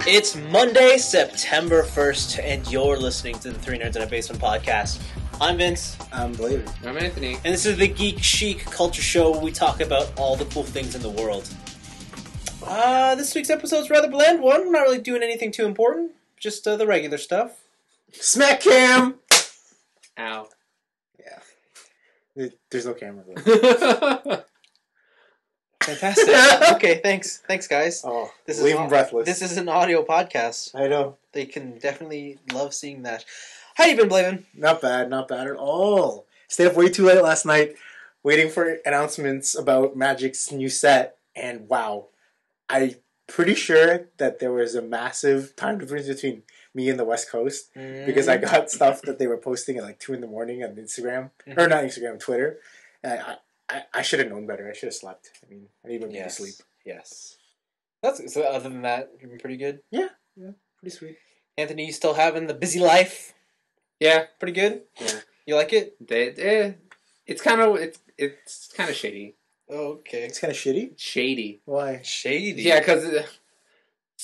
It's Monday, September 1st, and you're listening to the Three Nerds in a Basement podcast. I'm Vince. I'm Blaven. I'm Anthony. And this is the Geek Chic Culture Show where we talk about all the cool things in the world. This week's episode's rather bland one. We're not really doing anything too important. Just the regular stuff. Smack cam! Ow. Yeah. There's no camera though. Fantastic. Okay, thanks. Thanks, guys. Oh, This leave is him breathless. This is an audio podcast. I know. They can definitely love seeing that. How you been, Blaven? Not bad at all. Stayed up way too late last night waiting for announcements about Magic's new set, and wow. I'm pretty sure that there was a massive time difference between me and the West Coast because I got stuff that they were posting at like 2 a.m. on Instagram. Or not Instagram, Twitter. And I should have known better. I should have slept. I mean, I need to sleep. Yes. So other than that, you've been pretty good? Yeah, pretty sweet. Anthony, you still having the busy life? Yeah. Pretty good? Yeah. You like it? It's kind of shady. Okay. It's kind of shitty? Shady. Why? Shady? Yeah, because...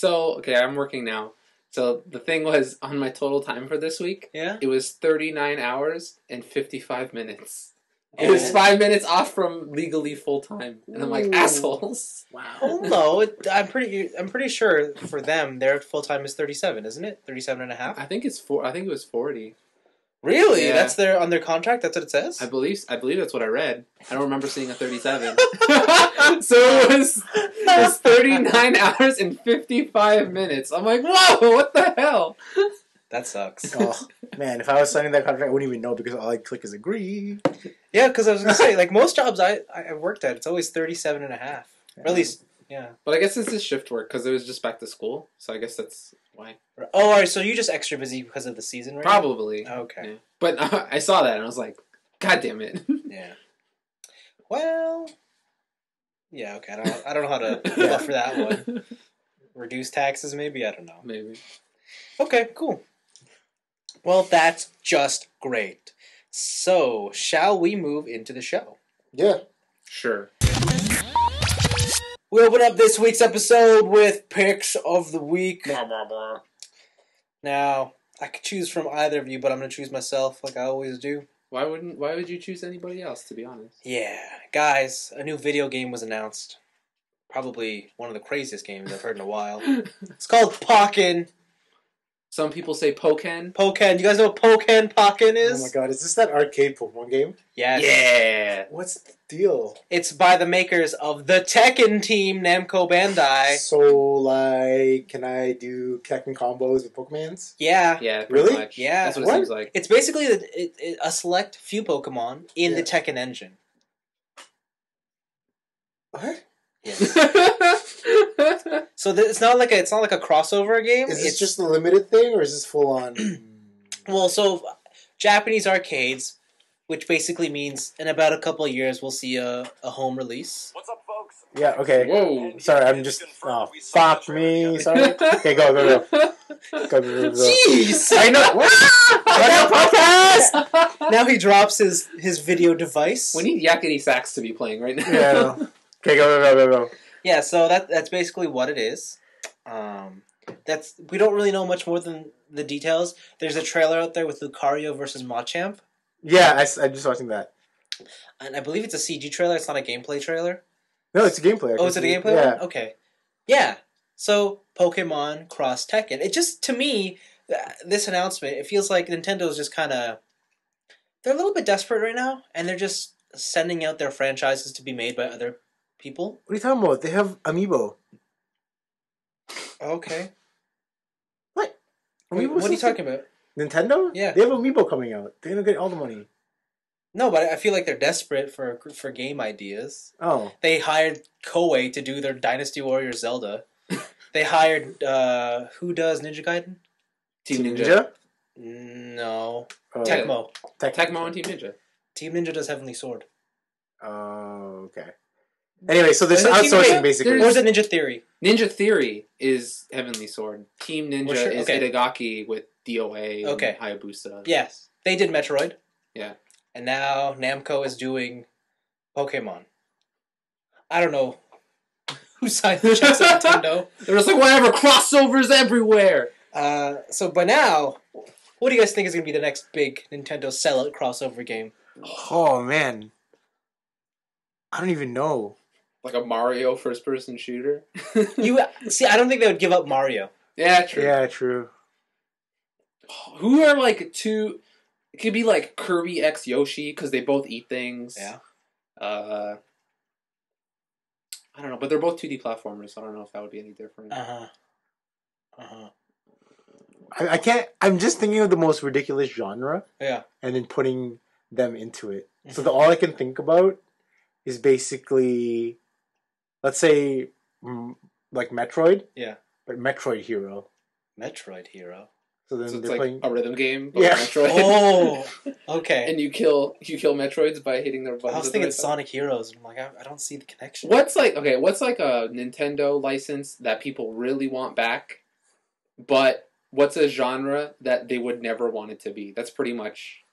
I'm working now. So the thing was, on my total time for this week, it was 39 hours and 55 minutes. It was 5 minutes off from legally full time, and I'm like, assholes. Wow. Oh no, I'm pretty sure for them their full time is 37, isn't it? 37 and a half. I think it was 40. Really? Yeah. That's on their contract. That's what it says. I believe that's what I read. I don't remember seeing a 37. So it was 39 hours and 55 minutes. I'm like, whoa, what the hell? That sucks. Oh, man, if I was signing that contract, I wouldn't even know because all I click is agree. Yeah, because I was going to say, like, most jobs I worked at, it's always 37 and a half. Or at least, yeah. But I guess this is shift work because it was just back to school. So I guess that's why. Oh, all right, so you're just extra busy because of the season right Probably. now? Okay. Yeah. But I saw that and I was like, God damn it. Yeah. Well, yeah, okay. I don't know how to buffer that one. Reduce taxes, maybe? I don't know. Maybe. Okay, cool. Well, that's just great. So, shall we move into the show? Yeah. Sure. We open up this week's episode with picks of the week. Now, I could choose from either of you, but I'm going to choose myself like I always do. Why would you choose anybody else, to be honest? Yeah. Guys, a new video game was announced. Probably one of the craziest games I've heard in a while. It's called Pokken. Some people say Pokken. Pokken. You guys know what Pokken is? Oh my god, is this that arcade Pokemon game? Yes. Yeah. What's the deal? It's by the makers of the Tekken team, Namco Bandai. So, like, can I do Tekken combos with Pokemons? Yeah. Yeah, pretty Really? much. Yeah. That's what What? it seems like. It's basically a select few Pokemon in the Tekken engine. What? So it's not like a crossover game. Is this It's just a limited thing, or is this full on? well, so Japanese arcades, which basically means in about a couple of years we'll see a home release. What's up, folks? Yeah, okay. Whoa. Sorry, I'm just... Oh, fuck me. Sorry. Okay, go. Go. Jeez! I know. What? Podcast? Now he drops his video device. We need Yakety Sax to be playing right now. Yeah, I know. Okay, go. Yeah, so that's basically what it is. We don't really know much more than the details. There's a trailer out there with Lucario versus Machamp. Yeah, I'm just watching that. And I believe it's a CG trailer, it's not a gameplay trailer. No, it's a gameplay. Oh, is it a gameplay Yeah. one? Okay. Yeah. So, Pokemon cross Tekken. It just, to me, this announcement, it feels like Nintendo's just kind of... They're a little bit desperate right now, and they're just sending out their franchises to be made by other people. What are you talking about? They have Amiibo. Okay. What? Wait, what are you talking about? Nintendo? Yeah. They have Amiibo coming out. They're gonna get all the money. No, but I feel like they're desperate for game ideas. Oh. They hired Koei to do their Dynasty Warriors Zelda. They hired, who does Ninja Gaiden? Team Ninja. No. Oh. Tecmo. Tecmo and Team Ninja. Team Ninja does Heavenly Sword. Oh, okay. Anyway, so there's Is it Team outsourcing Ninja? basically. Or is it Ninja Theory? Ninja Theory is Heavenly Sword. Team Ninja Sure, is okay. Itagaki with DOA Okay. and Hayabusa. Yes. They did Metroid. Yeah. And now Namco is doing Pokemon. I don't know. Who signed the checks at Nintendo? They're just like, whatever, crossovers everywhere. So by now, what do you guys think is going to be the next big Nintendo sellout crossover game? Oh, man. I don't even know. Like a Mario first-person shooter? See, I don't think they would give up Mario. Yeah, true. Yeah, true. Who are like two... It could be like Kirby x Yoshi, because they both eat things. Yeah. I don't know, but they're both 2D platformers, so I don't know if that would be any different. I can't... I'm just thinking of the most ridiculous genre. Yeah. And then putting them into it. So all I can think about is basically... Let's say, like Metroid. Yeah. But Metroid Hero. Metroid Hero. So then it's they're like playing a rhythm game, but yeah. Metroid. Oh, okay. And you kill Metroids by hitting their buttons. I was thinking Sonic Heroes, and I'm like, I don't see the connection. What's like a Nintendo license that people really want back, but what's a genre that they would never want it to be? That's pretty much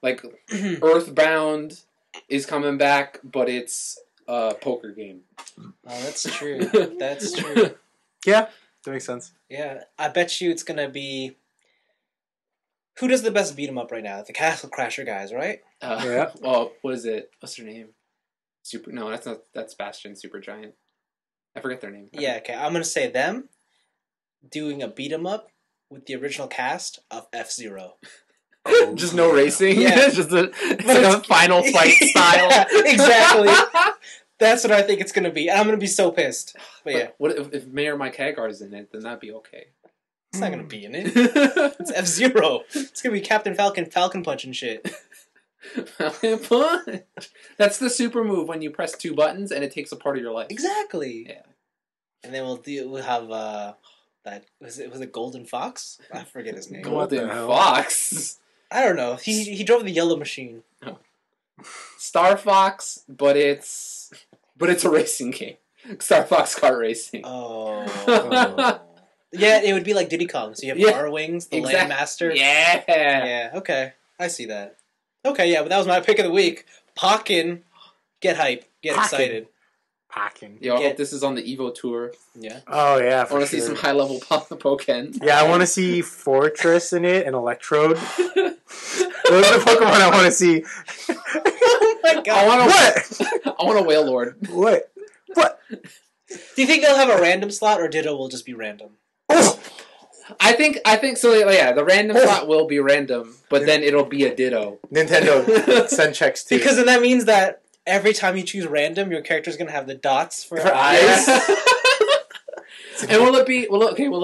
like Earthbound is coming back, but it's a poker game. Oh, that's true. That's true. Yeah, that makes sense. Yeah, I bet you it's gonna be. Who does the best beat 'em up right now? The Castle Crasher guys, right? Yeah. Well, what is it? What's their name? No, that's not. That's Bastion Supergiant. I forget their name. Yeah, okay. I'm gonna say them doing a beat 'em up with the original cast of F-Zero. Just no racing. Yeah. Just like a final fight style. Yeah, exactly. That's what I think it's gonna be. And I'm gonna be so pissed. But yeah, what if Mayor Mike Hagar's in it? Then that'd be okay. It's not gonna be in it. It's F-Zero. It's gonna be Captain Falcon Punch and shit. Falcon Punch. That's the super move when you press 2 buttons and it takes a part of your life. Exactly. Yeah. And then we'll have that was it Golden Fox? I forget his name. Golden Fox. I don't know. He drove the yellow machine. Oh. Star Fox, but it's a racing game. Star Fox Kart Racing. Oh. Yeah, it would be like Diddy Kong. So you have Power Wings, the Landmaster. Yeah. Yeah, okay. I see that. Okay, yeah, but that was my pick of the week. Pokken. Get hype. Get excited. Pokken. Yo, I hope this is on the Evo tour. Yeah. Oh, yeah, I want to see some high-level Pokken. Yeah, I want to see Fortress in it and Electrode. Those are the Pokemon I want to see. Oh my god. What? I want a Whale Lord. What? Do you think they'll have a random slot, or Ditto will just be random? I think so. Yeah, the random slot will be random, but then it'll be a Ditto. Nintendo send checks too. Because then that means that every time you choose random, your character's gonna have the dots for eyes. And will it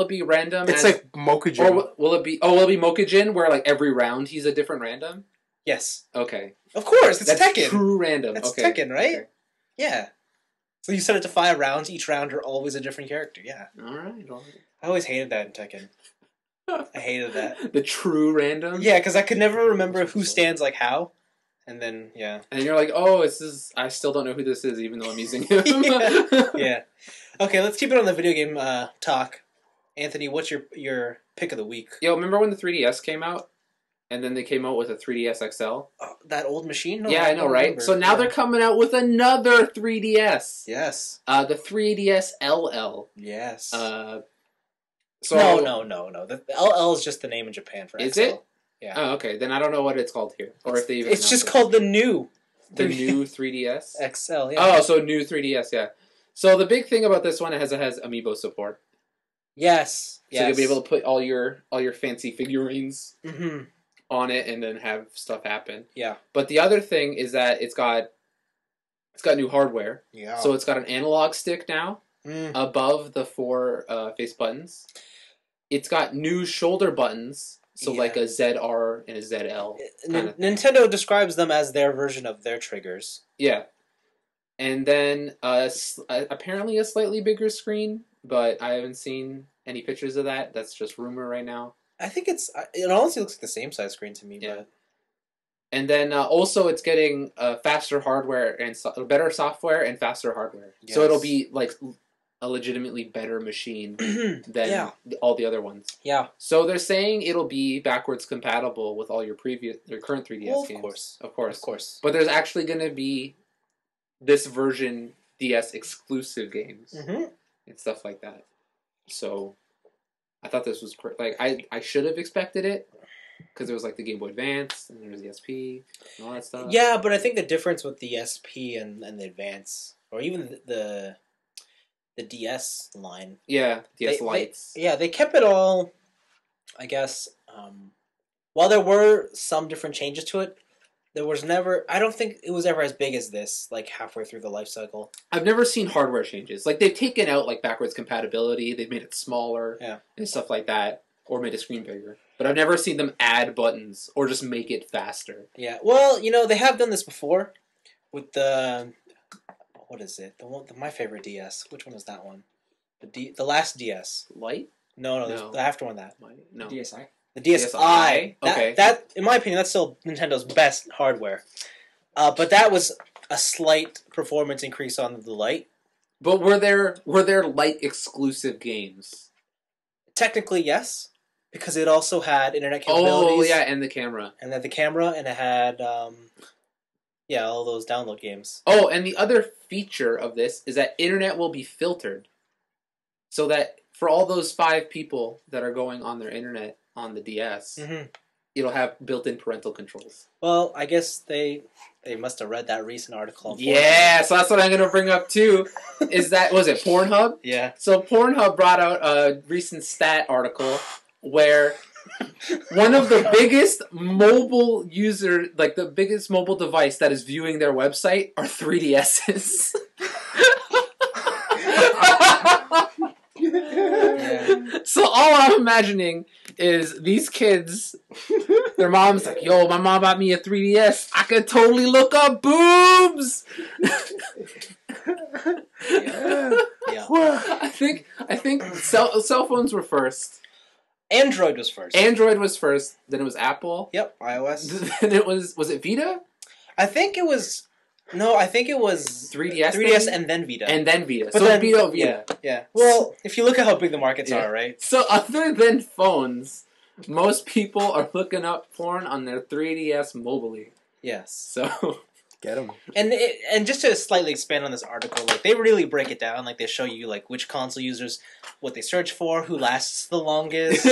be random? It's like Mokujin. Or will it be Mokujin, where like every round he's a different random? Yes. Okay. Of course, it's That's Tekken. True random. That's okay. Tekken, right? Okay. Yeah. So you set it to 5 rounds. Each round are always a different character. Yeah. All right. I always hated that in Tekken. I hated that. The true random? Yeah, because I could never remember who stands like how. And then, yeah. And you're like, oh, I still don't know who this is, even though I'm using him. Yeah. Okay, let's keep it on the video game talk. Anthony, what's your pick of the week? Yo, remember when the 3DS came out? And then they came out with a 3DS XL? That old machine? No, yeah, I know, right? So now they're coming out with another 3DS. Yes. The 3DS LL. Yes. So No. The LL is just the name in Japan for XL. Is it? Yeah. Oh, okay. Then I don't know what it's called here, or if they even. It's just called the new 3DS XL. Yeah. Oh, so new 3DS. Yeah. So the big thing about this one is it has amiibo support. Yes. So you'll be able to put all your fancy figurines Mm-hmm. on it, and then have stuff happen. Yeah. But the other thing is that it's got new hardware. Yeah. So it's got an analog stick now above the 4 face buttons. It's got new shoulder buttons. So like a ZR and a ZL. Nintendo describes them as their version of their triggers. Yeah. And then apparently a slightly bigger screen, but I haven't seen any pictures of that. That's just rumor right now. I think it honestly looks like the same size screen to me. Yeah. But... And then also it's getting faster hardware and better software and faster hardware. Yes. So it'll be like a legitimately better machine than all the other ones. Yeah. So they're saying it'll be backwards compatible with all your current 3DS games. Of course. But there's actually going to be this version, DS exclusive games Mm-hmm. and stuff like that. So I thought this was great. Like I should have expected it because there was like the Game Boy Advance and there was the SP and all that stuff. Yeah, but I think the difference with the SP and the Advance, or even the DS line. Yeah, DS Lights. They kept it all, I guess. While there were some different changes to it, there was never... I don't think it was ever as big as this, like, halfway through the life cycle. I've never seen hardware changes. Like, they've taken out, like, backwards compatibility. They've made it smaller and stuff like that. Or made the screen bigger. But I've never seen them add buttons or just make it faster. Yeah. Well, they have done this before with the... What is it? My favorite DS. Which one was that one? The last DS. Light? No, the after one that. No. DSi? The DSi. Okay. That, in my opinion, that's still Nintendo's best hardware. But that was a slight performance increase on the Lite. But were there Lite exclusive games? Technically, yes. Because it also had internet capabilities. Oh, yeah, and the camera. And then the camera, and it had, all those download games. Oh, and the other feature of this is that internet will be filtered. So that for all those 5 people that are going on their internet on the DS, it'll have built-in parental controls. Well, I guess they must have read that recent article. Yeah, so that's what I'm going to bring up too. Is that, was it Pornhub? Yeah. So Pornhub brought out a recent stat article where one of the biggest mobile user, like the biggest mobile device that is viewing their website are 3DSs. So all I'm imagining is these kids, their mom's like, yo, my mom bought me a 3DS. I could totally look up boobs. I think cell phones were first. Android was first. Android was first. Then it was Apple. Yep, iOS. Then it was it Vita? I think it was 3DS. 3DS and then Vita. And then Vita. But so then, Vita. Yeah. Well, if you look at how big the markets are, right? So other than phones, most people are looking up porn on their 3DS mobilely. Yes. So get them. And just to slightly expand on this article, like they really break it down. Like they show you like which console users, what they search for, who lasts the longest.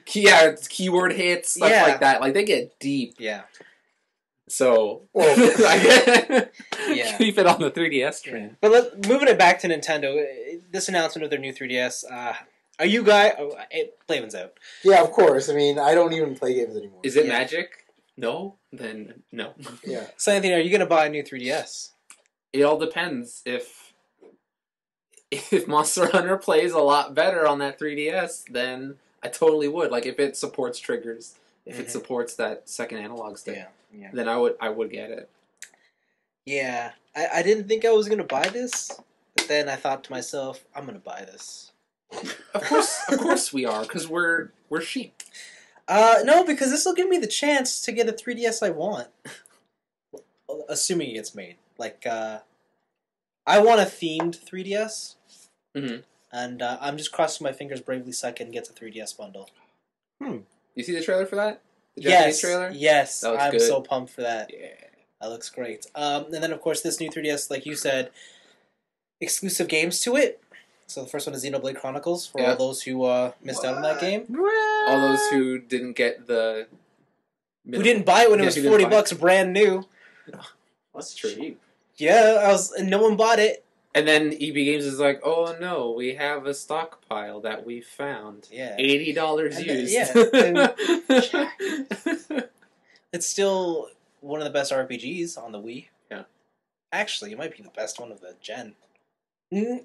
Keyword hits, stuff like that. Like they get deep. Yeah. So keep it on the 3DS train. But moving it back to Nintendo, this announcement of their new 3DS. Are you guys? Blaven's out. Yeah, of course. I mean, I don't even play games anymore. Is it Magic? No, then no. Yeah. So Anthony, are you going to buy a new 3DS? It all depends. If Monster Hunter plays a lot better on that 3DS, then I totally would. Like if it supports triggers, if it supports that second analog stick, then I would get it. Yeah, I didn't think I was going to buy this, but then I thought to myself, I'm going to buy this. Of course we are, because we're sheep. No, because this will give me the chance to get a 3DS I want. Assuming it gets made. Like, I want a themed 3DS. Mm-hmm. And I'm just crossing my fingers bravely so I can get the 3DS bundle. You see the trailer for that? The Japanese trailer? Yes. I'm good. so pumped for that. Yeah. That looks great. And then, of course, this new 3DS, like you said, exclusive games to it. So the first one is Xenoblade Chronicles for all those who missed out on that game. All those who didn't get the... Who didn't buy it when it was $40 brand new. That's true. Yeah, and no one bought it. And then EB Games is like, oh no, we have a stockpile that we found. Yeah. $80 used. It's still one of the best RPGs on the Wii. Yeah. Actually, it might be the best one of the gen. I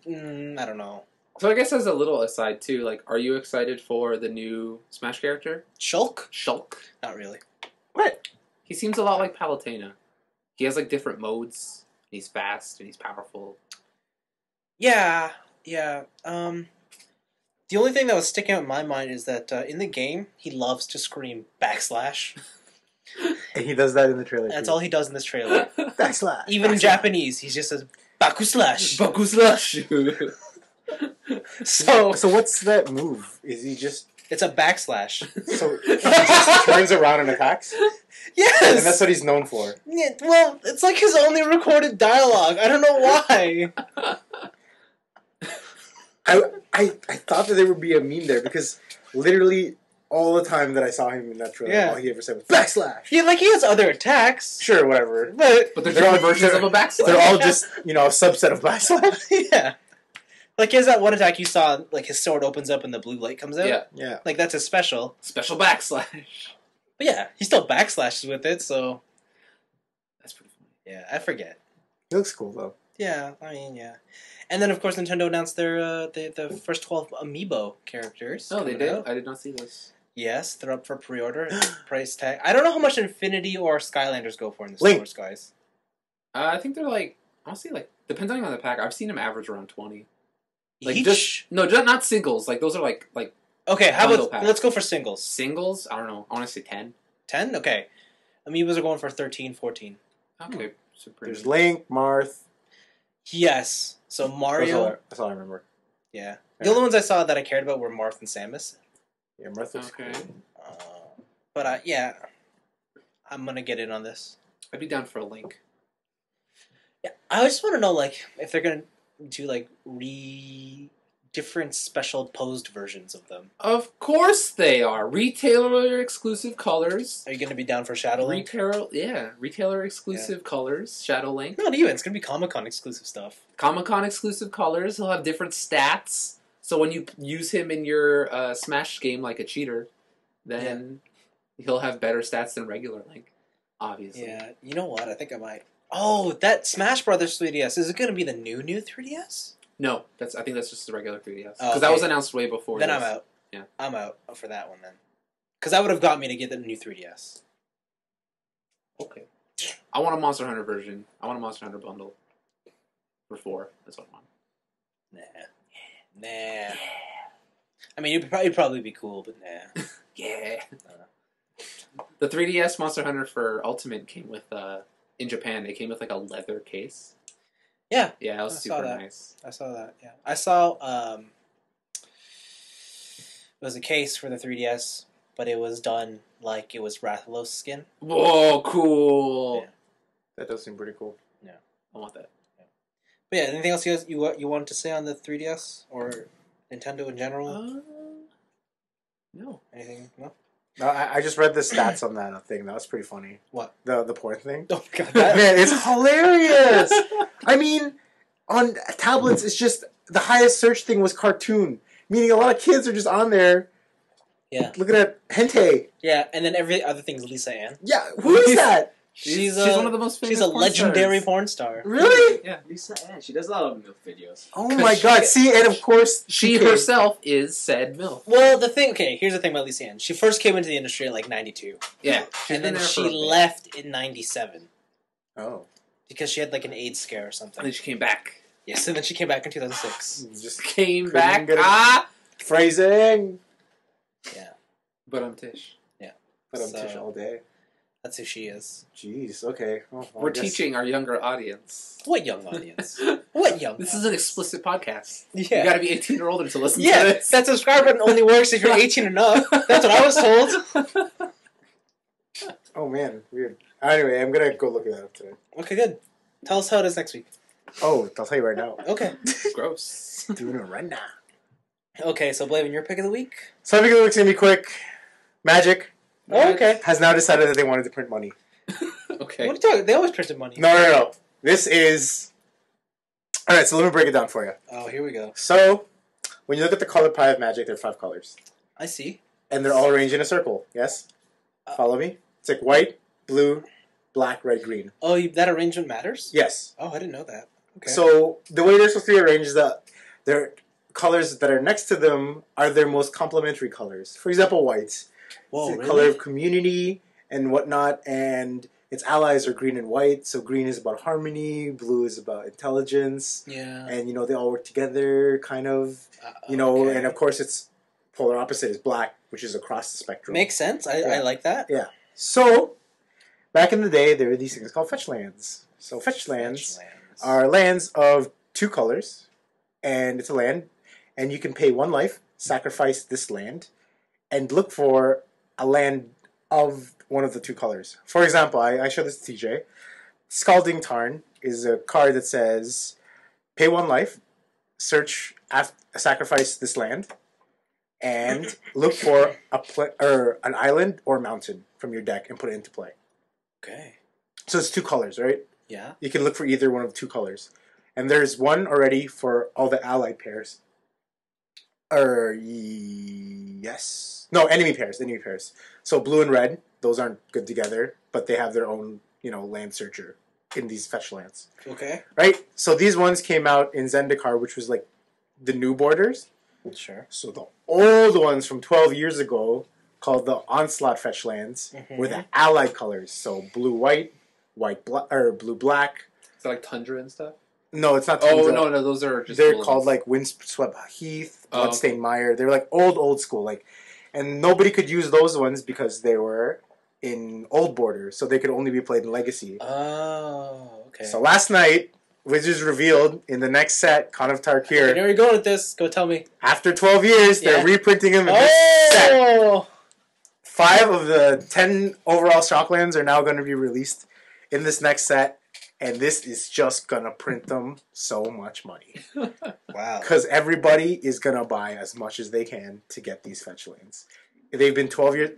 don't know. So I guess as a little aside too, like, are you excited for the new Smash character? Shulk? Not really. What? He seems a lot like Palutena. He has like different modes. He's fast and he's powerful. Yeah. The only thing that was sticking out in my mind is that in the game, he loves to scream backslash. And he does that in the trailer. That's all he does in this trailer. Backslash. Even in Japanese, he just says bakuslash. Bakuslash. So what's that move? Is he just It's a backslash. So he just turns around and attacks? Yes! And that's what he's known for. Yeah, well, it's like his only recorded dialogue. I don't know why. I thought that there would be a meme there because literally all the time that I saw him in that trailer, all he ever said was backslash. Yeah, like he has other attacks. Sure, whatever. But they're different versions of a backslash. They're all just, a subset of backslash. Yeah. Like he has that one attack you saw, like his sword opens up and the blue light comes out. Yeah. Like that's his special. Special backslash. But yeah, he still backslashes with it, so... That's pretty funny. Yeah, I forget. It looks cool, though. Yeah, I mean, yeah. And then, of course, Nintendo announced their the first 12 Amiibo characters. Oh, they did? Out. I did not see this. Yes, they're up for pre-order. Price tag. I don't know how much Infinity or Skylanders go for in the Link. stores, guys. I think they're like, honestly, like, depending on the pack, I've seen them average around 20. Like, Each? not singles. Like, those are like Okay, how bundle about, packs. let's go for singles. Singles? I don't know. I want to say 10. 10? Okay. Amiibos are going for 13, 14. Okay. So There's Link, Marth. Yes. So Mario... That's all I remember. Yeah. The only ones I saw that I cared about were Marth and Samus. Yeah, Marth looks Okay. cool. But, yeah. I'm gonna get in on this. I'd be down for a Link. Yeah, I just want to know, like, if they're gonna do like different special posed versions of them. Of course they are. Retailer exclusive colors. Are you gonna be down for Shadow Link? Retailer exclusive colors. Shadow Link. Not even. It's gonna be Comic-Con exclusive stuff. Comic-Con exclusive colors. He'll have different stats. So when you use him in your Smash game like a cheater, then he'll have better stats than regular Link. Obviously. Yeah. You know what? I think I might. Oh, that Smash Brothers 3DS. Is it going to be the new 3DS? No, I think that's just the regular 3DS. Because Oh, okay. that was announced way before. Then this. I'm out. Yeah. I'm out for that one then. Because that would have got me to get the new 3DS. Okay. I want a Monster Hunter version. I want a Monster Hunter bundle. For 4. That's what I want. Nah. I mean, it'd probably be cool, but nah. Yeah. The 3DS Monster Hunter for Ultimate came with, in Japan, it came with like a leather case. Yeah. Yeah, it was super nice. I saw that, yeah. I saw, it was a case for the 3DS, but it was done like it was Rathalos skin. Whoa, cool! Yeah. That does seem pretty cool. Yeah, I want that. Yeah. But yeah, anything else you wanted to say on the 3DS? Or Nintendo in general? No. Anything? No? No, I just read the stats on that thing. That was pretty funny. What? The porn thing. Oh, God. Man, it's hilarious! I mean, on tablets, it's just the highest search thing was cartoon. Meaning a lot of kids are just on there looking at hentai. Yeah, and then every other thing's Lisa Ann. Yeah, who is that? She's one of the most famous She's a porn legendary stars. porn star. Really? Yeah. Lisa Ann. She does a lot of MILF videos. Oh my god. See, and of course... She herself is said MILF. Well, here's the thing about Lisa Ann. She first came into the industry at like 92. Yeah. And then she left in 97. Oh. Because she had like an AIDS scare or something. And then she came back. Yes, and then she came back in 2006. Just Came couldn't back. get it. Phrasing! Yeah. But I'm Tish. Yeah. But I'm Tish all day. That's who she is. Jeez, okay. Well, We're teaching our younger audience. What young audience? What young This is an explicit podcast. Yeah. You gotta be 18 or older to listen to Yeah, this. that subscribe button only works if you're 18 and up. That's what I was told. Oh man, weird. Anyway, I'm gonna go look at that up today. Okay, good. Tell us how it is next week. Oh, I'll tell you right now. Okay. Gross. Doing it right now. Okay, so Blaven, your pick of the week? So I think it looks gonna be quick. Magic Oh, okay. has now decided that they wanted to print money. Okay. What are you talking? They always printed money. No. This is... Alright, so let me break it down for you. Oh, here we go. So, when you look at the color pie of Magic, there are 5 colors. I see. And they're all arranged in a circle, yes? Follow me? It's like white, blue, black, red, green. Oh, that arrangement matters? Yes. Oh, I didn't know that. Okay. So, the way they're supposed to be arranged is that their colors that are next to them are their most complementary colors. For example, white. Whoa, It's the really? color of community and whatnot, and its allies are green and white. So green is about harmony, blue is about intelligence, Yeah. and they all work together, kind of. Okay. And of course, its polar opposite is black, which is across the spectrum. Makes sense. I like that. Yeah. So, back in the day, there were these things called fetch lands. So fetch lands are lands of 2 colors, and it's a land, and you can pay 1 life, sacrifice this land, and look for a land of one of the two colors. For example, I showed this to TJ. Scalding Tarn is a card that says, pay 1 life, sacrifice this land, and look for an island or mountain from your deck and put it into play. Okay. So it's 2 colors, right? Yeah. You can look for either one of 2 colors. And there's one already for all the allied pairs. Yes. No, enemy pairs. So blue and red, those aren't good together, but they have their own, land searcher in these fetch lands. Okay. Right? So these ones came out in Zendikar, which was like the new borders. Sure. So the old ones from 12 years ago, called the Onslaught fetch lands, were the allied colors. So blue-white, blue-black. Is it like Tundra and stuff? No, it's not Tundra. Oh, no, those are just... They're called like Windswept Heath, Bloodstained Mire. They were like old school. And nobody could use those ones because they were in old borders, so they could only be played in Legacy. Oh, okay. So last night, Wizards revealed in the next set, Khan of Tarkir. Where are you going with this? Go tell me. After 12 years, they're reprinting them in this set. 5 of the 10 overall Shocklands are now going to be released in this next set, and this is just going to print them so much money. Wow. Because everybody is going to buy as much as they can to get these fetch lands. They've been 12 years...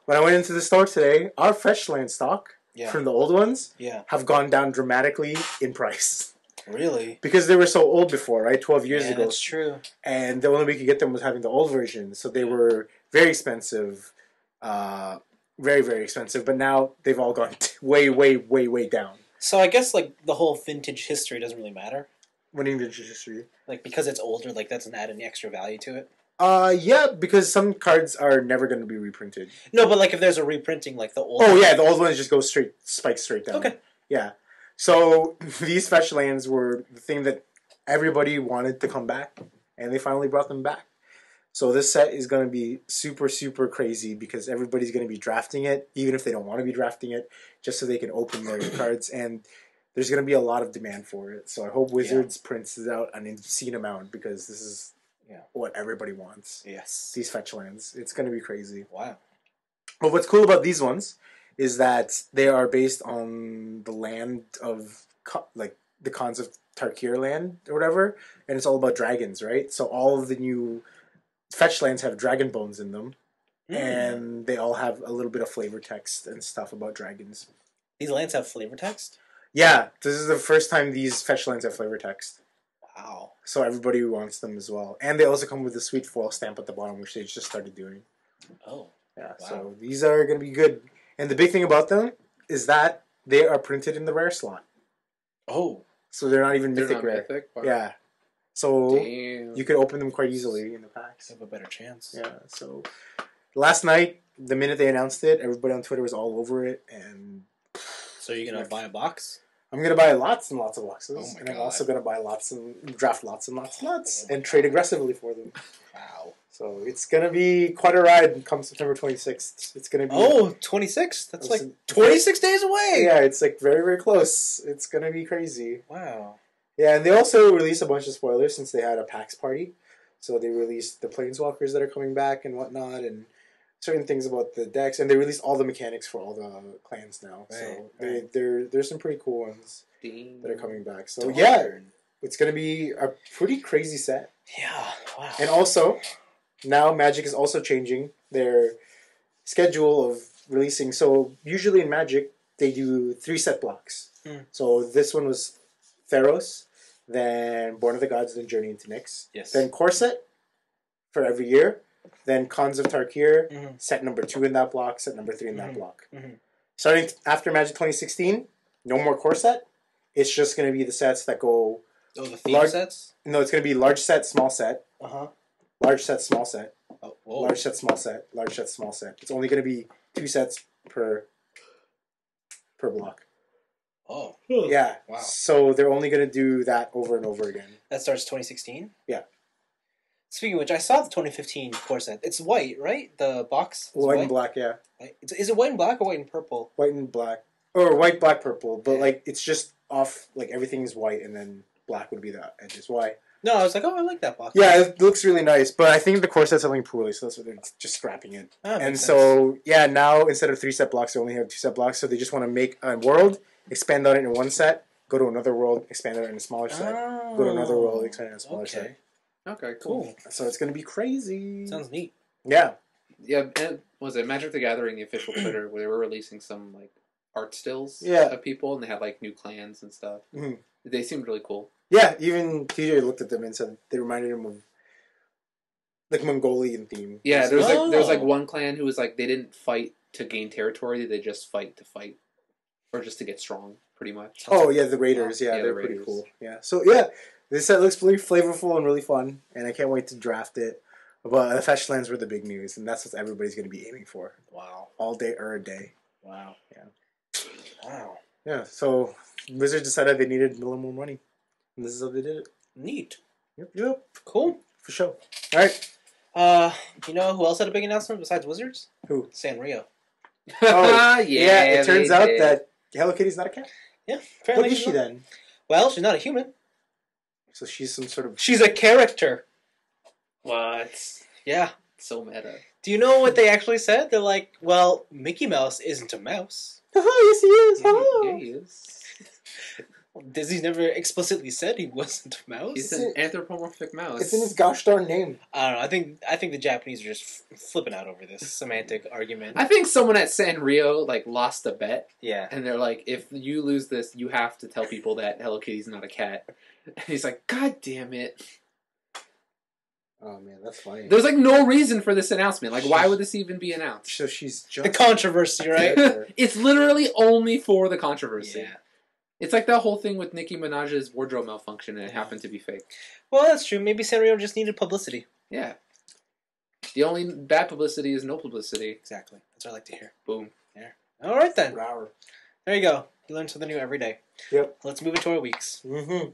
when I went into the store today, our fetch land stock from the old ones have gone down dramatically in price. Really? Because they were so old before, right? 12 years ago. That's true. And the only way you could get them was having the old version. So they were very expensive. Very, very expensive. But now they've all gone way, way, way, way down. So I guess the whole vintage history doesn't really matter. What do you mean vintage history? Because it's older, that doesn't add any extra value to it? Yeah, because some cards are never going to be reprinted. No, but if there's a reprinting, the old... Oh, yeah, the old ones just go spike straight down. Okay. Yeah. So these fetch lands were the thing that everybody wanted to come back, and they finally brought them back. So this set is going to be super, super crazy because everybody's going to be drafting it, even if they don't want to be drafting it, just so they can open their cards. And there's going to be a lot of demand for it. So I hope Wizards prints it out an obscene amount because this is what everybody wants. Yes. These fetch lands. It's going to be crazy. Wow. But what's cool about these ones is that they are based on the land of, the Khans of Tarkir land or whatever, and it's all about dragons, right? So all of the new fetch lands have dragon bones in them, and they all have a little bit of flavor text and stuff about dragons. These lands have flavor text? Yeah, this is the first time these fetch lands have flavor text. Wow. So everybody wants them as well. And they also come with a sweet foil stamp at the bottom, which they just started doing. Oh. Yeah, wow. So these are going to be good. And the big thing about them is that they are printed in the rare slot. Oh. So they're not even mythic rare. Mythic? Wow. Yeah. So Damn. you could open them quite easily in the packs. Have a better chance. Yeah, so last night, the minute they announced it, everybody on Twitter was all over it. And so you're going to buy a box? I'm going to buy lots and lots of boxes. Oh my and God. I'm also going to buy draft lots and lots and trade aggressively for them. Wow. So it's going to be quite a ride come September 26th. It's going to be... Oh, 26th? That's 26 days away! Yeah, it's very, very close. It's going to be crazy. Wow. Yeah, and they also released a bunch of spoilers since they had a PAX party. So they released the Planeswalkers that are coming back and whatnot, and certain things about the decks. And they released all the mechanics for all the clans now. Right, So there's some pretty cool ones that are coming back. So it's going to be a pretty crazy set. Yeah, wow. And also, now Magic is also changing their schedule of releasing. So usually in Magic, they do 3 set blocks. So this one was Theros, then Born of the Gods, then Journey into Nyx. Yes. Then Core Set for every year. Then Khans of Tarkir, set number 2 in that block, set number 3 in that block. Starting after Magic 2016, no more Core Set. It's just going to be the sets that go... Oh, the theme sets? No, it's going to be large set, small set. Uh-huh. Large set, small set. Oh, whoa. Large set, small set. Large set, small set. It's only going to be 2 sets per block. Oh. Yeah. Wow. So they're only going to do that over and over again. That starts 2016? Yeah. Speaking of which, I saw the 2015 core set. It's white, right? The box? White and black, yeah. Is it white and black or white and purple? White and black. Or white, black, purple. But, it's just off, everything is white and then black would be the edges. Why? No, I was like, oh, I like that box. Yeah, it looks really nice, but I think the core set's selling poorly, so that's why they're just scrapping it. Oh, and so, yeah, now instead of 3-set blocks, they only have 2-set blocks, so they just want to make a world, expand on it in one set, go to another world, expand on it in a smaller set, go to another world, expand it in a smaller set. Okay, cool. So it's going to be crazy. Sounds neat. Yeah. Yeah, and was it Magic the Gathering, the official Twitter, where they were releasing some, like, art stills of people, and they had, like, new clans and stuff. Mm-hmm. They seemed really cool. Yeah, even TJ looked at them and said they reminded him of, like, Mongolian theme. Yeah, there was one clan who was, like, they didn't fight to gain territory, they just fight to fight. Or just to get strong, pretty much. Oh, yeah, the Raiders. Yeah, they're pretty cool. Yeah, so, yeah, this set looks really flavorful and really fun, and I can't wait to draft it. But the fetch lands were the big news, and that's what everybody's going to be aiming for. Wow. All day or a day. Wow. Yeah. Wow. Yeah, so Wizards decided they needed a little more money. And this is how they did it. Neat. Yep. Cool. For sure. All right. You know who else had a big announcement besides Wizards? Who? Sanrio. Oh, yeah. It turns out that Hello Kitty's not a cat. Yeah. Apparently what is she then? Well, she's not a human. So she's some sort of... She's a character. What? Yeah. So meta. Do you know what they actually said? They're like, well, Mickey Mouse isn't a mouse. Oh, yes, he is. Yeah, he is. Disney's never explicitly said he wasn't a mouse. He's an anthropomorphic mouse. It's in his gosh darn name. I don't know. I think the Japanese are just flipping out over this semantic argument. I think someone at Sanrio lost a bet. Yeah. And they're like, if you lose this, you have to tell people that Hello Kitty's not a cat. And he's like, God damn it. Oh man, that's funny. There's no reason for this announcement. Why would this even be announced? So she's just... The controversy, right? It's literally only for the controversy. Yeah. It's like that whole thing with Nicki Minaj's wardrobe malfunction and it happened to be fake. Well, that's true. Maybe Sanrio just needed publicity. Yeah. The only bad publicity is no publicity. Exactly. That's what I like to hear. Boom. Yeah. All right, then. Rawr. There you go. You learn something new every day. Yep. Let's move into our weeks. Mm-hmm.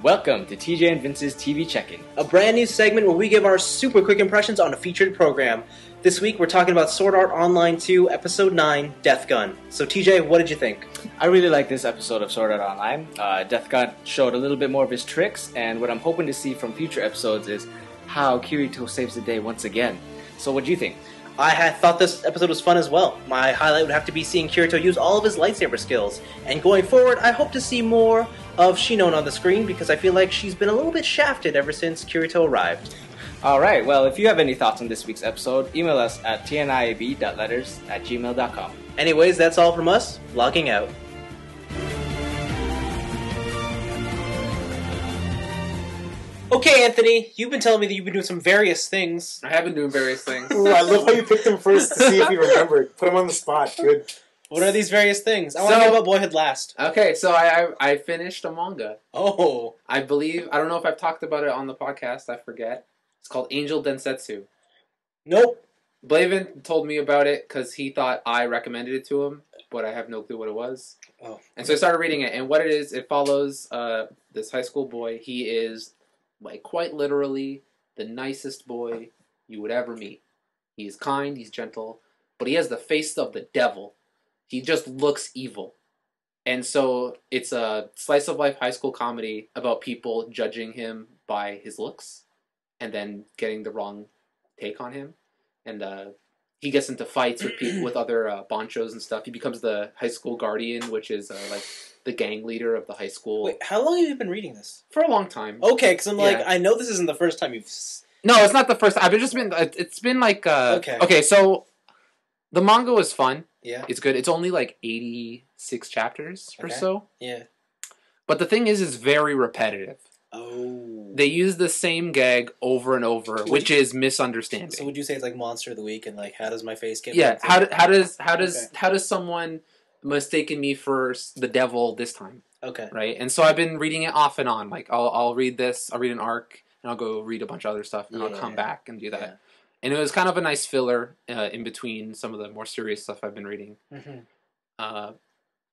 Welcome to TJ and Vince's TV Check-In, a brand new segment where we give our super quick impressions on a featured program. This week we're talking about Sword Art Online 2, Episode 9, Death Gun. So TJ, what did you think? I really like this episode of Sword Art Online. Death Gun showed a little bit more of his tricks, and what I'm hoping to see from future episodes is how Kirito saves the day once again. So what do you think? I had thought this episode was fun as well. My highlight would have to be seeing Kirito use all of his lightsaber skills. And going forward, I hope to see more of Shinon on the screen because I feel like she's been a little bit shafted ever since Kirito arrived. Alright, well, if you have any thoughts on this week's episode, email us at tniab.letters@gmail.com. Anyways, that's all from us. Logging out. Okay, Anthony, you've been telling me that you've been doing some various things. I have been doing various things. Ooh, I love how you picked him first to see if he remembered. Put him on the spot. Good. What are these various things? I want to know about Boyhood last. Okay, so I finished a manga. Oh. I don't know if I've talked about it on the podcast, I forget. It's called Angel Densetsu. Nope. Blaven told me about it because he thought I recommended it to him, but I have no clue what it was. Oh. And so I started reading it, and what it is, it follows this high school boy. He is, quite literally, the nicest boy you would ever meet. He is kind, he's gentle, but he has the face of the devil. He just looks evil. And so it's a slice-of-life high school comedy about people judging him by his looks and then getting the wrong take on him. And he gets into fights with people, with other bonchos and stuff. He becomes the high school guardian, which is the gang leader of the high school. Wait, how long have you been reading this? For a long time. Okay, because I'm I know this isn't the first time you've... No, it's not the first time. It's been Okay, so the manga was fun. Yeah. It's good. It's only 86 chapters or so. Yeah. But the thing is, it's very repetitive. Oh. They use the same gag over and over, which is misunderstanding. So would you say it's like Monster of the Week and how does my face get... Yeah, how does someone mistaken me for the devil this time? Okay. Right? And so I've been reading it off and on. I'll read this, I'll read an arc, and I'll go read a bunch of other stuff, and I'll come back and do that. Yeah. And it was kind of a nice filler in between some of the more serious stuff I've been reading. Mm-hmm.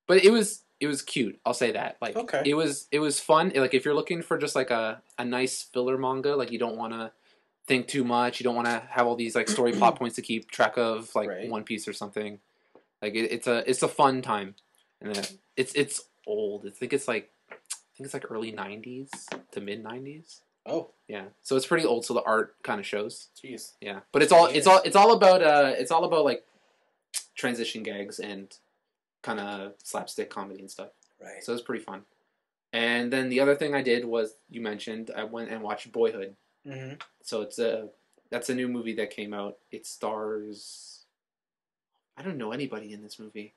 But it was cute. I'll say that. Okay. It was fun. If you're looking for just a nice filler manga, you don't want to think too much. You don't want to have all these story plot points to keep track of, One Piece or something. It's a fun time. And it's old. I think it's like early 90s to mid 90s. Oh, yeah. So it's pretty old. So the art kind of shows. jeez. Yeah, but it's all about like transition gags and kind of slapstick comedy and stuff. Right. So it's pretty fun. And then the other thing I did was, you mentioned, I went and watched Boyhood. Mm-hmm. So that's a new movie that came out. It stars, I don't know anybody in this movie.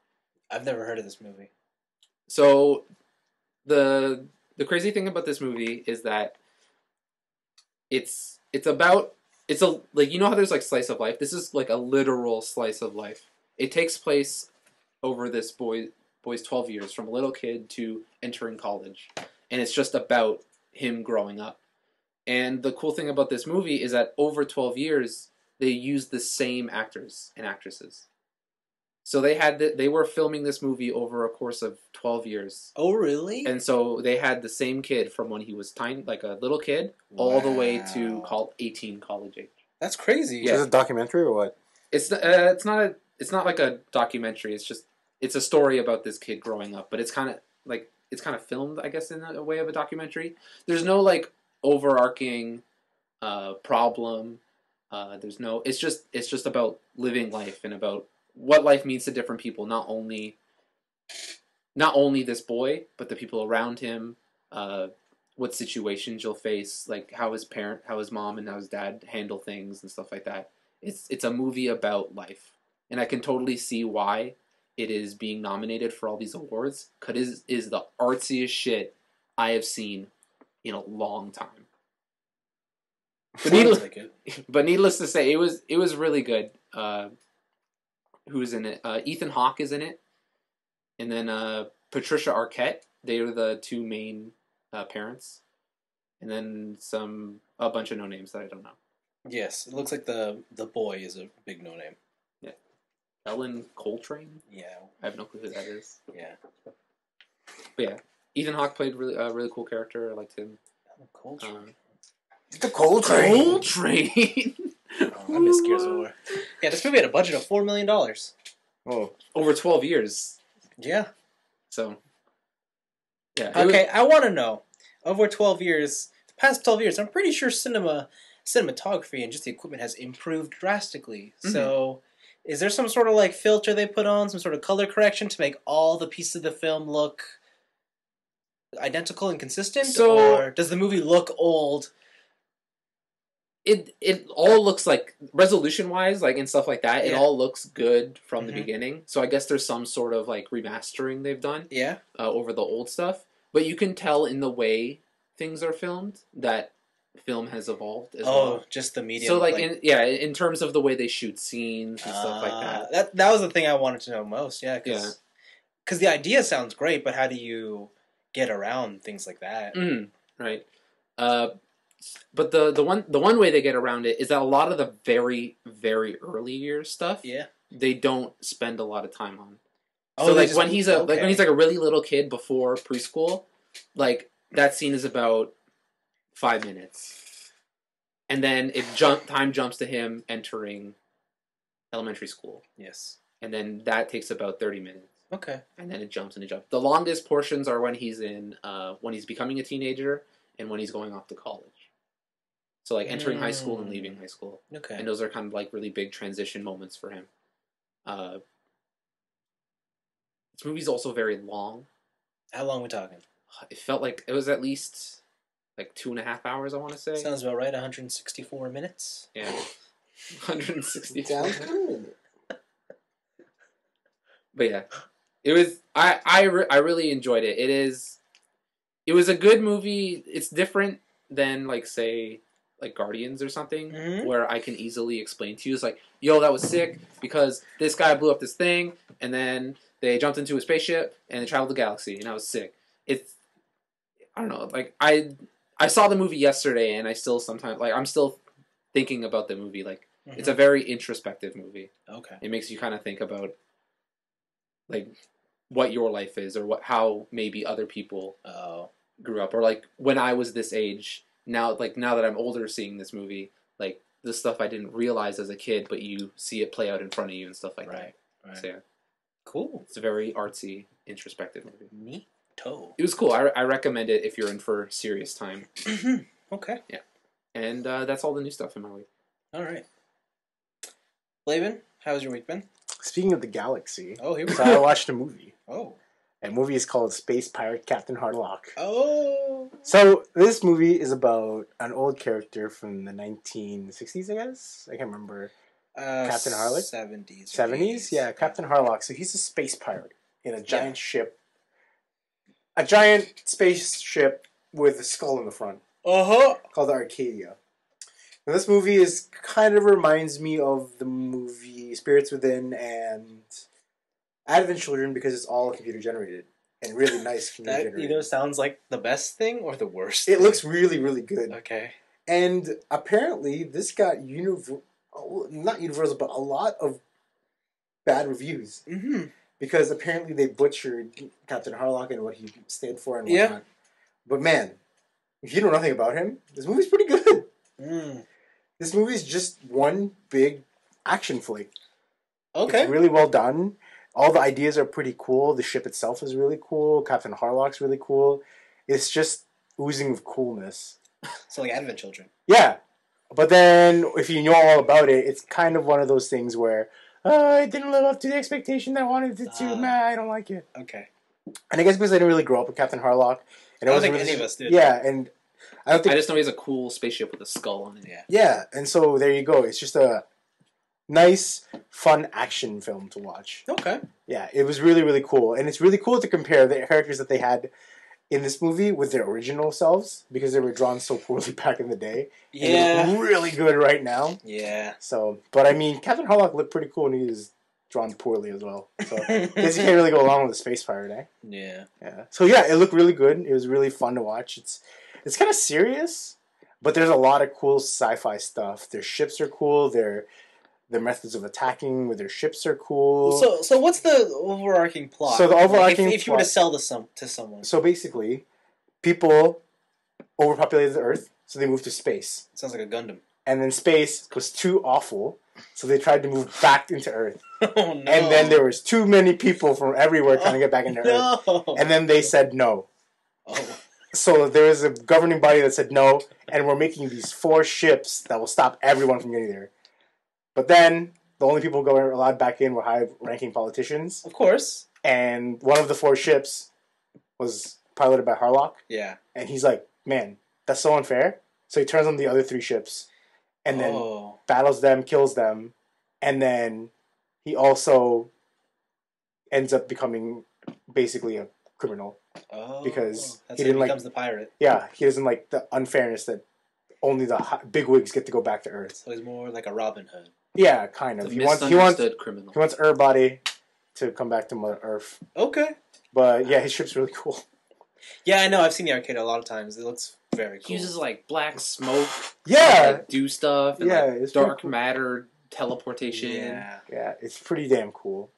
I've never heard of this movie. So the crazy thing about this movie is that it's like, you know how there's like slice of life? This is like a literal slice of life. It takes place over this boy's 12 years, from a little kid to entering college. And it's just about him growing up. And the cool thing about this movie is that over 12 years, they used the same actors and actresses. So they were filming this movie over a course of 12 years. Oh, really? And so they had the same kid from when he was tiny, like a little kid, all the way to 18 college age. That's crazy. Yeah. Is it a documentary or what? It's not like a documentary. It's a story about this kid growing up, but it's kind of filmed, I guess, in a way of a documentary. There's no like overarching problem. It's just about living life and about what life means to different people. Not only this boy, but the people around him. What situations you'll face, like how his mom and how his dad handle things and stuff like that. It's a movie about life, and I can totally see why it is being nominated for all these awards, because it is the artsiest shit I have seen in a long time. But needless to say, it was really good. Who's in it? Ethan Hawke is in it, and then Patricia Arquette. They are the two main parents, and then a bunch of no names that I don't know. Yes, it looks like the boy is a big no name. Yeah, Ellen Coltrane. Yeah, I have no clue who that is. Yeah, but yeah, Ethan Hawke played a really cool character. I liked him. Ellen Coltrane. The Coltrane. Coltrane. I miss Gears of War. Yeah, this movie had a budget of $4 million. Oh, over 12 years. Yeah. So. Yeah. Okay, I want to know, over 12 years, the past 12 years, I'm pretty sure cinematography and just the equipment has improved drastically. Mm-hmm. So, is there some sort of like filter they put on, some sort of color correction to make all the pieces of the film look identical and consistent? Or does the movie look old? It all looks like, resolution-wise, like and stuff like that, it all looks good from the beginning. So I guess there's some sort of like remastering they've done over the old stuff. But you can tell in the way things are filmed that film has evolved as well. Just the medium. So in terms of the way they shoot scenes and stuff like that. That was the thing I wanted to know most, because the idea sounds great, but how do you get around things like that? Right. But the one way they get around it is that a lot of the very, very early year stuff, they don't spend a lot of time on. So like when he's like a really little kid before preschool, like that scene is about 5 minutes, and then time jumps to him entering elementary school. Yes, and then that takes about 30 minutes. Okay, and then it jumps. The longest portions are when he's when he's becoming a teenager and when he's going off to college. So like entering high school and leaving high school. Okay, and those are kind of like really big transition moments for him. This movie's also very long. How long are we talking? It felt like it was at least like 2.5 hours, I want to say. Sounds about right, 164 minutes. Yeah. 160 sounds good. But yeah. It was I really enjoyed it. It was a good movie. It's different than like say like Guardians or something, where I can easily explain to you. It's like, yo, that was sick because this guy blew up this thing, and then they jumped into a spaceship and they traveled the galaxy, and that was sick. I don't know, like I saw the movie yesterday, and I still sometimes like I'm still thinking about the movie. Like it's a very introspective movie. Okay, it makes you kind of think about like what your life is, or how maybe other people grew up, or like when I was this age. Now that I'm older, seeing this movie, like the stuff I didn't realize as a kid, but you see it play out in front of you and stuff like that. Right. So yeah, cool. It's very artsy introspective movie. Neato. It was cool. I recommend it if you're in for serious time. Okay. Yeah. And that's all the new stuff in my week. All right. Blaven, how's your week been? Speaking of the galaxy, Here we so go. I watched a movie. And movie is called Space Pirate Captain Harlock. Oh. So this movie is about an old character from the 1960s, I guess. I can't remember. Captain Harlock? 70s. 70s? Yeah, Captain Harlock. So he's a space pirate in a giant ship. A giant spaceship with a skull in the front. Called the Arcadia. Now, this movie kind of reminds me of the movie Spirits Within and Advent Children because it's all computer generated and really nice computer That generated. either sounds like the best thing or the worst. It looks really, really good. Okay. And apparently, this got not universal, but a lot of bad reviews. Mm-hmm. Because apparently they butchered Captain Harlock and what he stood for and whatnot. Yeah. But man, if you know nothing about him, this movie's pretty good. This movie's just one big action flick. Okay. It's really well done. All the ideas are pretty cool. The ship itself is really cool. Captain Harlock's really cool. It's just oozing with coolness. So like Advent Children. Yeah. But then, if you know all about it, it's kind of one of those things where it didn't live up to the expectation that I wanted it to. Nah, I don't like it. Okay. And I guess because I didn't really grow up with Captain Harlock. And I don't think any of us did. Yeah, and I don't think... I just know he's a cool spaceship with a skull on it. Yeah, and so there you go. It's just a nice, fun action film to watch. Okay. Yeah, it was really, really cool. And it's really cool to compare the characters that they had in this movie with their original selves because they were drawn so poorly back in the day. Yeah. And they look really good right now. Yeah. So, but I mean, Captain Harlock looked pretty cool and he was drawn poorly as well. So, I guess you can't really go along with a space pirate, eh? Yeah. Yeah. So, yeah, it looked really good. It was really fun to watch. It's kind of serious, but there's a lot of cool sci-fi stuff. Their ships are cool. Their methods of attacking with their ships are cool. So what's the overarching plot? So the overarching if you were to sell this to someone. So basically, people overpopulated the Earth, so they moved to space. Sounds like a Gundam. And then space was too awful, so they tried to move back into Earth. Oh no! And then there was too many people from everywhere trying to get back into Earth. And then they said no. Oh. So there was a governing body that said no, and we're making these 4 ships that will stop everyone from getting there. But then, the only people who were allowed back in were high-ranking politicians. Of course. And one of the 4 ships was piloted by Harlock. Yeah. And he's like, man, that's so unfair. So he turns on the other 3 ships, and then battles them, kills them, and then he also ends up becoming basically a criminal. Oh. Because that's he how didn't becomes the pirate. Yeah, he doesn't like the unfairness that only the bigwigs get to go back to Earth. So he's more like a Robin Hood. Yeah, kind of. The He wants criminal. He wants Earthbody to come back to Mother Earth. Okay. But yeah, his ship's really cool. Yeah, I know. I've seen the arcade a lot of times. It looks very cool. He uses like black smoke. Yeah. To, like, do stuff. And, it's dark cool. matter teleportation. Yeah, it's pretty damn cool.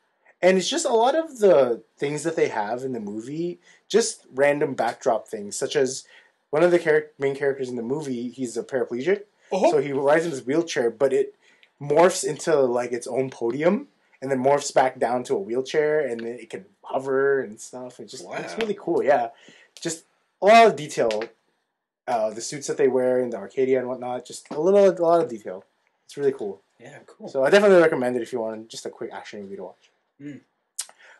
And it's just a lot of the things that they have in the movie, just random backdrop things, such as one of the main characters in the movie, he's a paraplegic. So he rides in his wheelchair, but it morphs into like its own podium, and then morphs back down to a wheelchair, and then it can hover and stuff. It's really cool. Yeah, just a lot of detail. The suits that they wear in the Arcadia and whatnot, just a lot of detail. It's really cool. Yeah, cool. So I definitely recommend it if you want just a quick action movie to watch.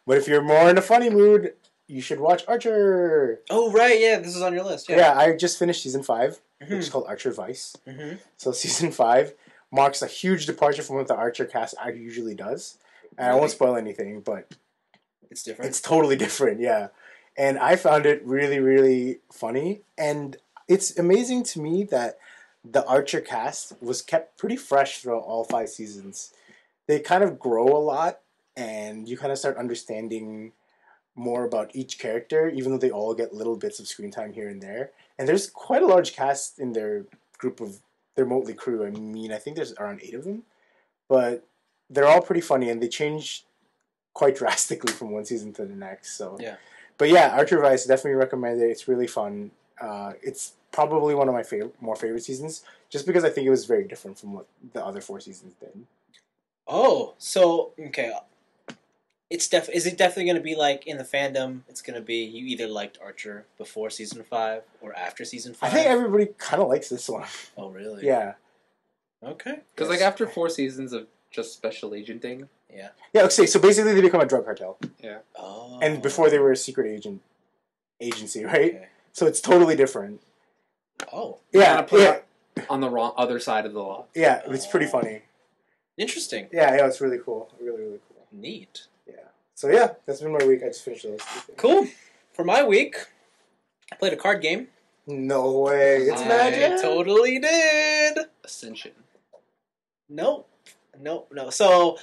But if you're more in a funny mood, you should watch Archer. Oh, right, yeah, this is on your list. Yeah, I just finished season 5, which is called Archer Vice. So season 5 marks a huge departure from what the Archer cast usually does. And I won't spoil anything, but it's different. It's totally different, yeah. And I found it really, really funny. And it's amazing to me that the Archer cast was kept pretty fresh throughout all 5 seasons. They kind of grow a lot, and you kind of start understanding more about each character, even though they all get little bits of screen time here and there. And there's quite a large cast in their group of their motley crew. I mean, I think there's around 8 of them. But they're all pretty funny, and they change quite drastically from one season to the next. So, but yeah, Archer Vice, definitely recommend it. It's really fun. It's probably one of my more favorite seasons, just because I think it was very different from what the other 4 seasons did. Oh, so, okay. is it definitely going to be like in the fandom? It's going to be you either liked Archer before season 5 or after season 5. I think everybody kind of likes this one. Oh, really? Yeah. Okay. Because like after 4 seasons of just special agenting. Yeah. Yeah. Okay. So basically, they become a drug cartel. Yeah. Oh. And before they were a secret agency, right? Okay. So it's totally different. Oh. Yeah. Yeah. On the wrong other side of the law. Yeah. It's pretty funny. Interesting. Yeah. Yeah. It's really cool. Really, really cool. Neat. Yeah. So yeah, that's been my week. I just finished those. Cool. For my week, I played a card game. No way. It's magic. I totally did. Ascension. Nope. No. So,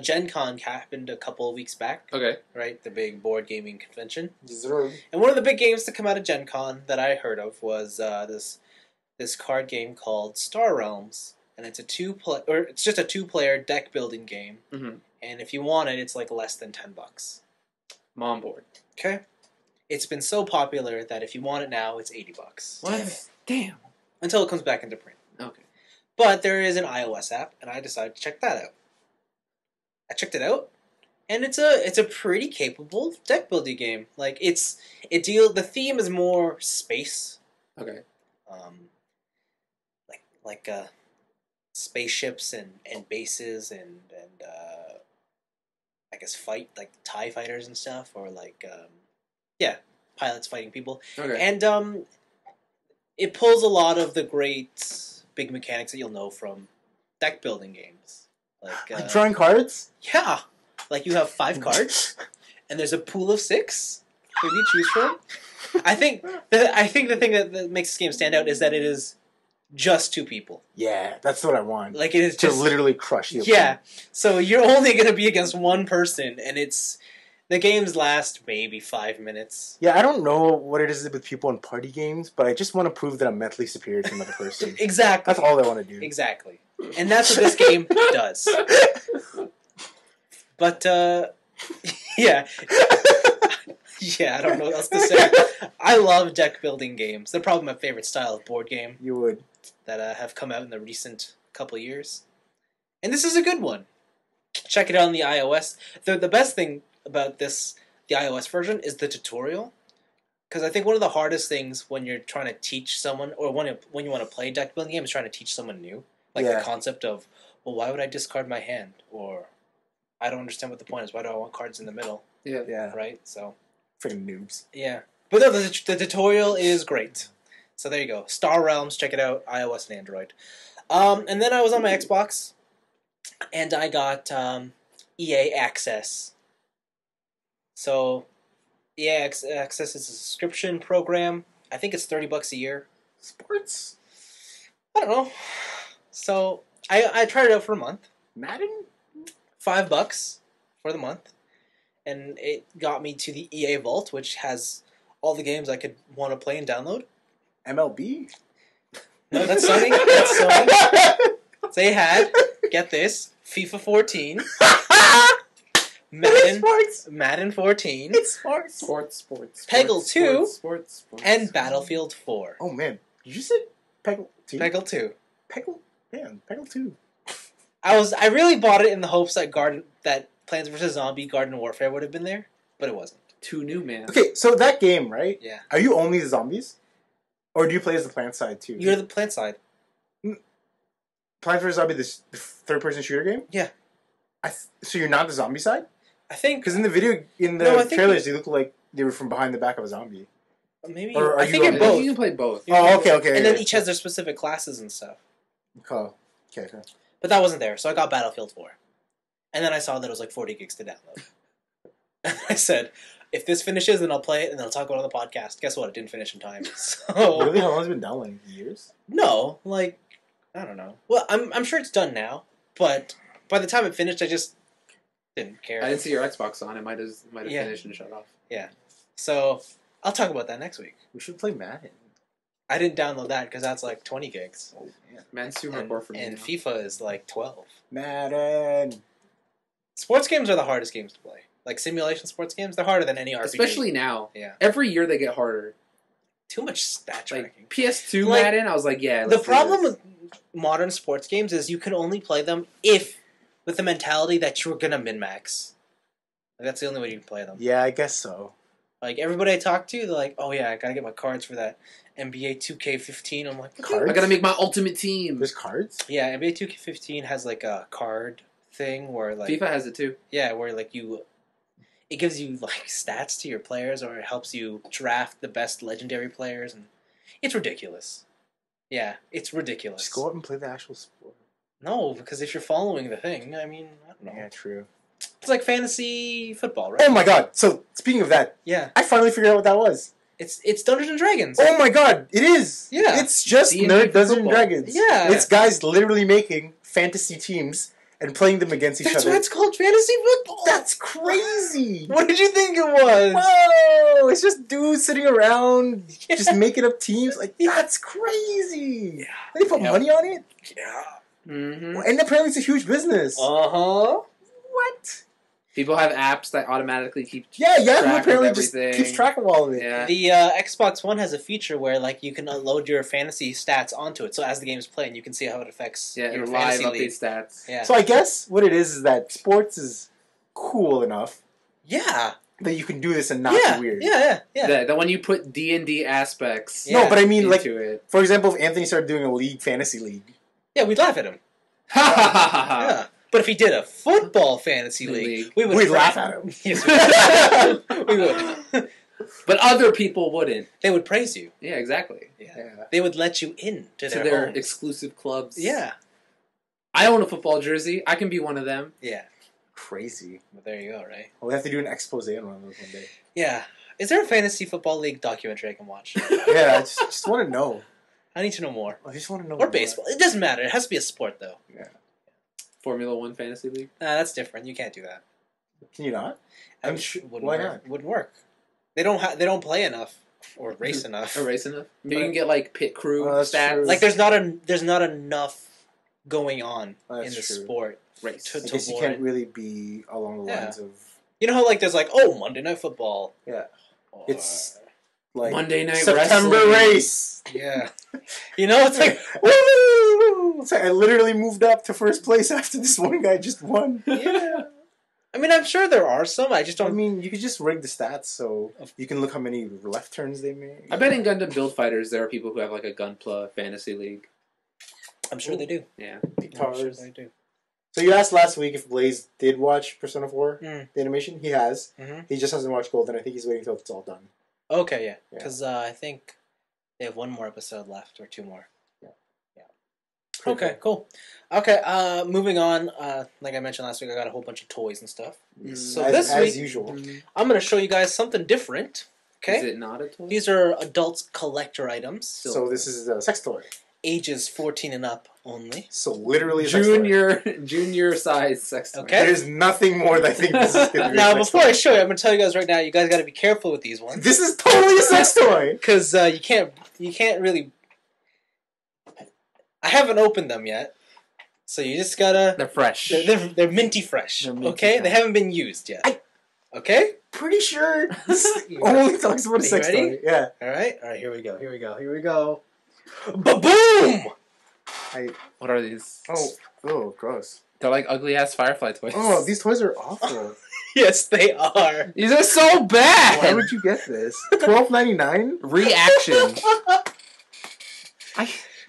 Gen Con happened a couple of weeks back. Okay. Right? The big board gaming convention. Deserved. And one of the big games to come out of Gen Con that I heard of was this card game called Star Realms. And it's it's just a 2-player deck building game. Mm-hmm. And if you want it, it's like less than $10. I'm on board. Okay? It's been so popular that if you want it now, it's $80. What? Damn. Until it comes back into print. Okay. But there is an iOS app, and I decided to check that out. I checked it out, and it's a pretty capable deck building game. Like the theme is more space. Okay. Like spaceships and bases and I guess fight like TIE fighters and stuff, or like pilots fighting people. Okay. And it pulls a lot of the great big mechanics that you'll know from deck building games. Like drawing cards? Yeah. Like you have 5 cards, and there's a pool of 6 for you to choose from. I think the thing that makes this game stand out is that it is just 2 people. Yeah, that's what I want. Like it is to just literally crush the opponent. Yeah. So you're only going to be against one person, and the games last maybe 5 minutes. Yeah, I don't know what it is with people in party games, but I just want to prove that I'm mentally superior to another person. Exactly. That's all I want to do. Exactly. And that's what this game does. But, yeah. Yeah, I don't know what else to say. I love deck building games. They're probably my favorite style of board game. You would. That have come out in the recent couple years. And this is a good one. Check it out on the iOS. The best thing about the iOS version is the tutorial. Because I think one of the hardest things when you're trying to teach someone, or when you want to play a deck building game, is trying to teach someone new. Like the concept of, well, why would I discard my hand? Or, I don't understand what the point is. Why do I want cards in the middle? Yeah. Right? So. Freaking noobs. Yeah. But no, the tutorial is great. So there you go. Star Realms, check it out. iOS and Android. And then I was on my Xbox, and I got EA Access. So, EA Access is a subscription program. I think it's $30 a year. Sports? I don't know. So, I tried it out for a month. Madden? $5 for the month. And it got me to the EA Vault, which has all the games I could want to play and download. MLB? No, that's Sony. That's Sony. They had, get this, FIFA 14, Madden 14, Sports, Peggle 2, sports, and Battlefield 4. Oh man, did you say Peggle 2? Peggle 2. Peggle 2. I really bought it in the hopes that Plants vs. Zombie Garden Warfare would have been there, but it wasn't. Too new, man. Okay, so that game, right? Yeah. Are you only the zombies? Or do you play as the plant side too? You're the plant side. Plants vs. Zombie, the third-person shooter game? Yeah. So you're not the zombie side? I think... Because in the trailers, they look like they were from behind the back of a zombie. Maybe... Or I think you're both. You can play both. Oh, okay. And then each has their specific classes and stuff. Cool. Okay. But that wasn't there, so I got Battlefield 4. And then I saw that it was like 40 gigs to download. And I said, if this finishes, then I'll play it, and then I'll talk about it on the podcast. Guess what? It didn't finish in time. So Really? How long has it been downloading? Years? No, like, I don't know. Well, I'm sure it's done now, but by the time it finished, I just didn't care. I didn't see your Xbox on. It might have finished and shut off. Yeah. So I'll talk about that next week. We should play Madden. I didn't download that because that's like 20 gigs. Oh, man. Man's too hardcore for me. And now. FIFA is like 12. Madden. Sports games are the hardest games to play. Like simulation sports games, they're harder than any RPG. Especially now. Yeah. Every year they get harder. Too much stat tracking. Like PS2 Like, Madden, I was like, yeah. The problem with modern sports games is you can only play them with the mentality that you're gonna min-max. That's the only way you can play them. Yeah, I guess so. Like, everybody I talk to, they're like, oh yeah, I gotta get my cards for that NBA 2K15. I'm like, Cards? I gotta make my ultimate team. There's cards? Yeah, NBA 2K15 has like a card thing where like... FIFA has it too. Yeah, where like it gives you like stats to your players, or it helps you draft the best legendary players, and it's ridiculous. Yeah, it's ridiculous. Just go out and play the actual sport. No, because if you're following the thing, I mean, I don't know. Yeah, true. It's like fantasy football, right? Oh my god! So speaking of that, Yeah, I finally figured out what that was. it's Dungeons and Dragons. Oh my god, it is! Yeah. It's just D&D Nerd Dungeons and football. Dragons. Yeah. It's guys literally making fantasy teams and playing them against each That's other. why it's called fantasy football. That's crazy! What did you think it was? Whoa! It's just dudes sitting around just making up teams. Like, that's crazy! Yeah. And they put Yep. money on it? Yeah. Mm-hmm. And apparently it's a huge business. Uh-huh. What? People have apps that automatically keep Yeah, Yahoo track of apparently just everything. keeps track of all of it. Yeah. The Xbox One has a feature where like you can load your fantasy stats onto it, so as the game's playing, you can see how it affects Yeah, your and live fantasy update league. stats. Yeah. So I guess what it is that sports is cool enough Yeah. that you can do this and not Yeah. be weird. Yeah. That when you put D&D aspects Yeah. No, but I mean, like, into it. for example, if Anthony started doing a fantasy league. Yeah, we'd laugh at him. Yeah. But if he did a football fantasy league, we would We'd laugh at him. Yes, we would. We would. But other people wouldn't. They would praise you. Yeah, exactly. Yeah. They would let you in to To their their homes. exclusive clubs. Yeah. I own a football jersey. I can be one of them. Yeah. Crazy. But there you go, right? Well, we have to do an expose on one of those one day. Yeah. Is there a fantasy football league documentary I can watch? Yeah, I just want to know. I need to know more. I just want to know. Or more. baseball. It doesn't matter. It has to be a sport, though. Yeah. Formula One fantasy league. That's different. You can't do that. Can you not? I'm sure. Wouldn't Why work. not? Wouldn't work. They don't play enough or race enough. Or race enough. Maybe you can get like pit crew Oh, that's stats. true. Like there's not enough going on That's in the true. sport. race. To- I guess you warrant- can't really be along the Yeah. lines of You know how like there's like Monday Night Football. Yeah. Or- It's like Monday Night September Wrestling. race. yeah. You know it's like Woo! It's like I literally moved up to first place after this one guy just won. yeah. I mean I'm sure there are some. I just I don't. mean, you could just rig the stats so you can look how many left turns they make. I bet in Gundam Build Fighters there are people who have like a Gunpla fantasy league. I'm sure they do. Yeah. I'm sure Guitars. they do. So you asked last week if Blaze did watch Persona 4, Mm. the animation. He has. Mm-hmm. He just hasn't watched Golden. I think he's waiting until it's all done. Okay, yeah, Yeah. because I think they have one more episode left or two more. Pretty Okay, cool. Okay, moving on. Like I mentioned last week, I got a whole bunch of toys and stuff. Yes. So as, this as week- usual. I'm going to show you guys something different. Okay, Is it not a toy? these are adults collector items, So this is a sex toy. ages 14 and up only. So literally a sex toy. junior size sex toy. Okay. There's nothing more that I think this is going to be. Now, a sex before toy. I show you, I'm going to tell you guys right now. You guys got to be careful with these ones This is totally a sex toy. because you can't really. I haven't opened them yet, so you just gotta. They're fresh. They're minty fresh. They're minty Okay, fresh. they haven't been used yet. Okay. Pretty sure this You only talks about a you sex ready? toy. Yeah. All right. Here we go. Here we go. Ba-boom! What are these? Oh, gross. They're like ugly ass Firefly toys. Oh, these toys are awful. Yes, they are. These are so Why bad. would you get this? $12.99? Reaction.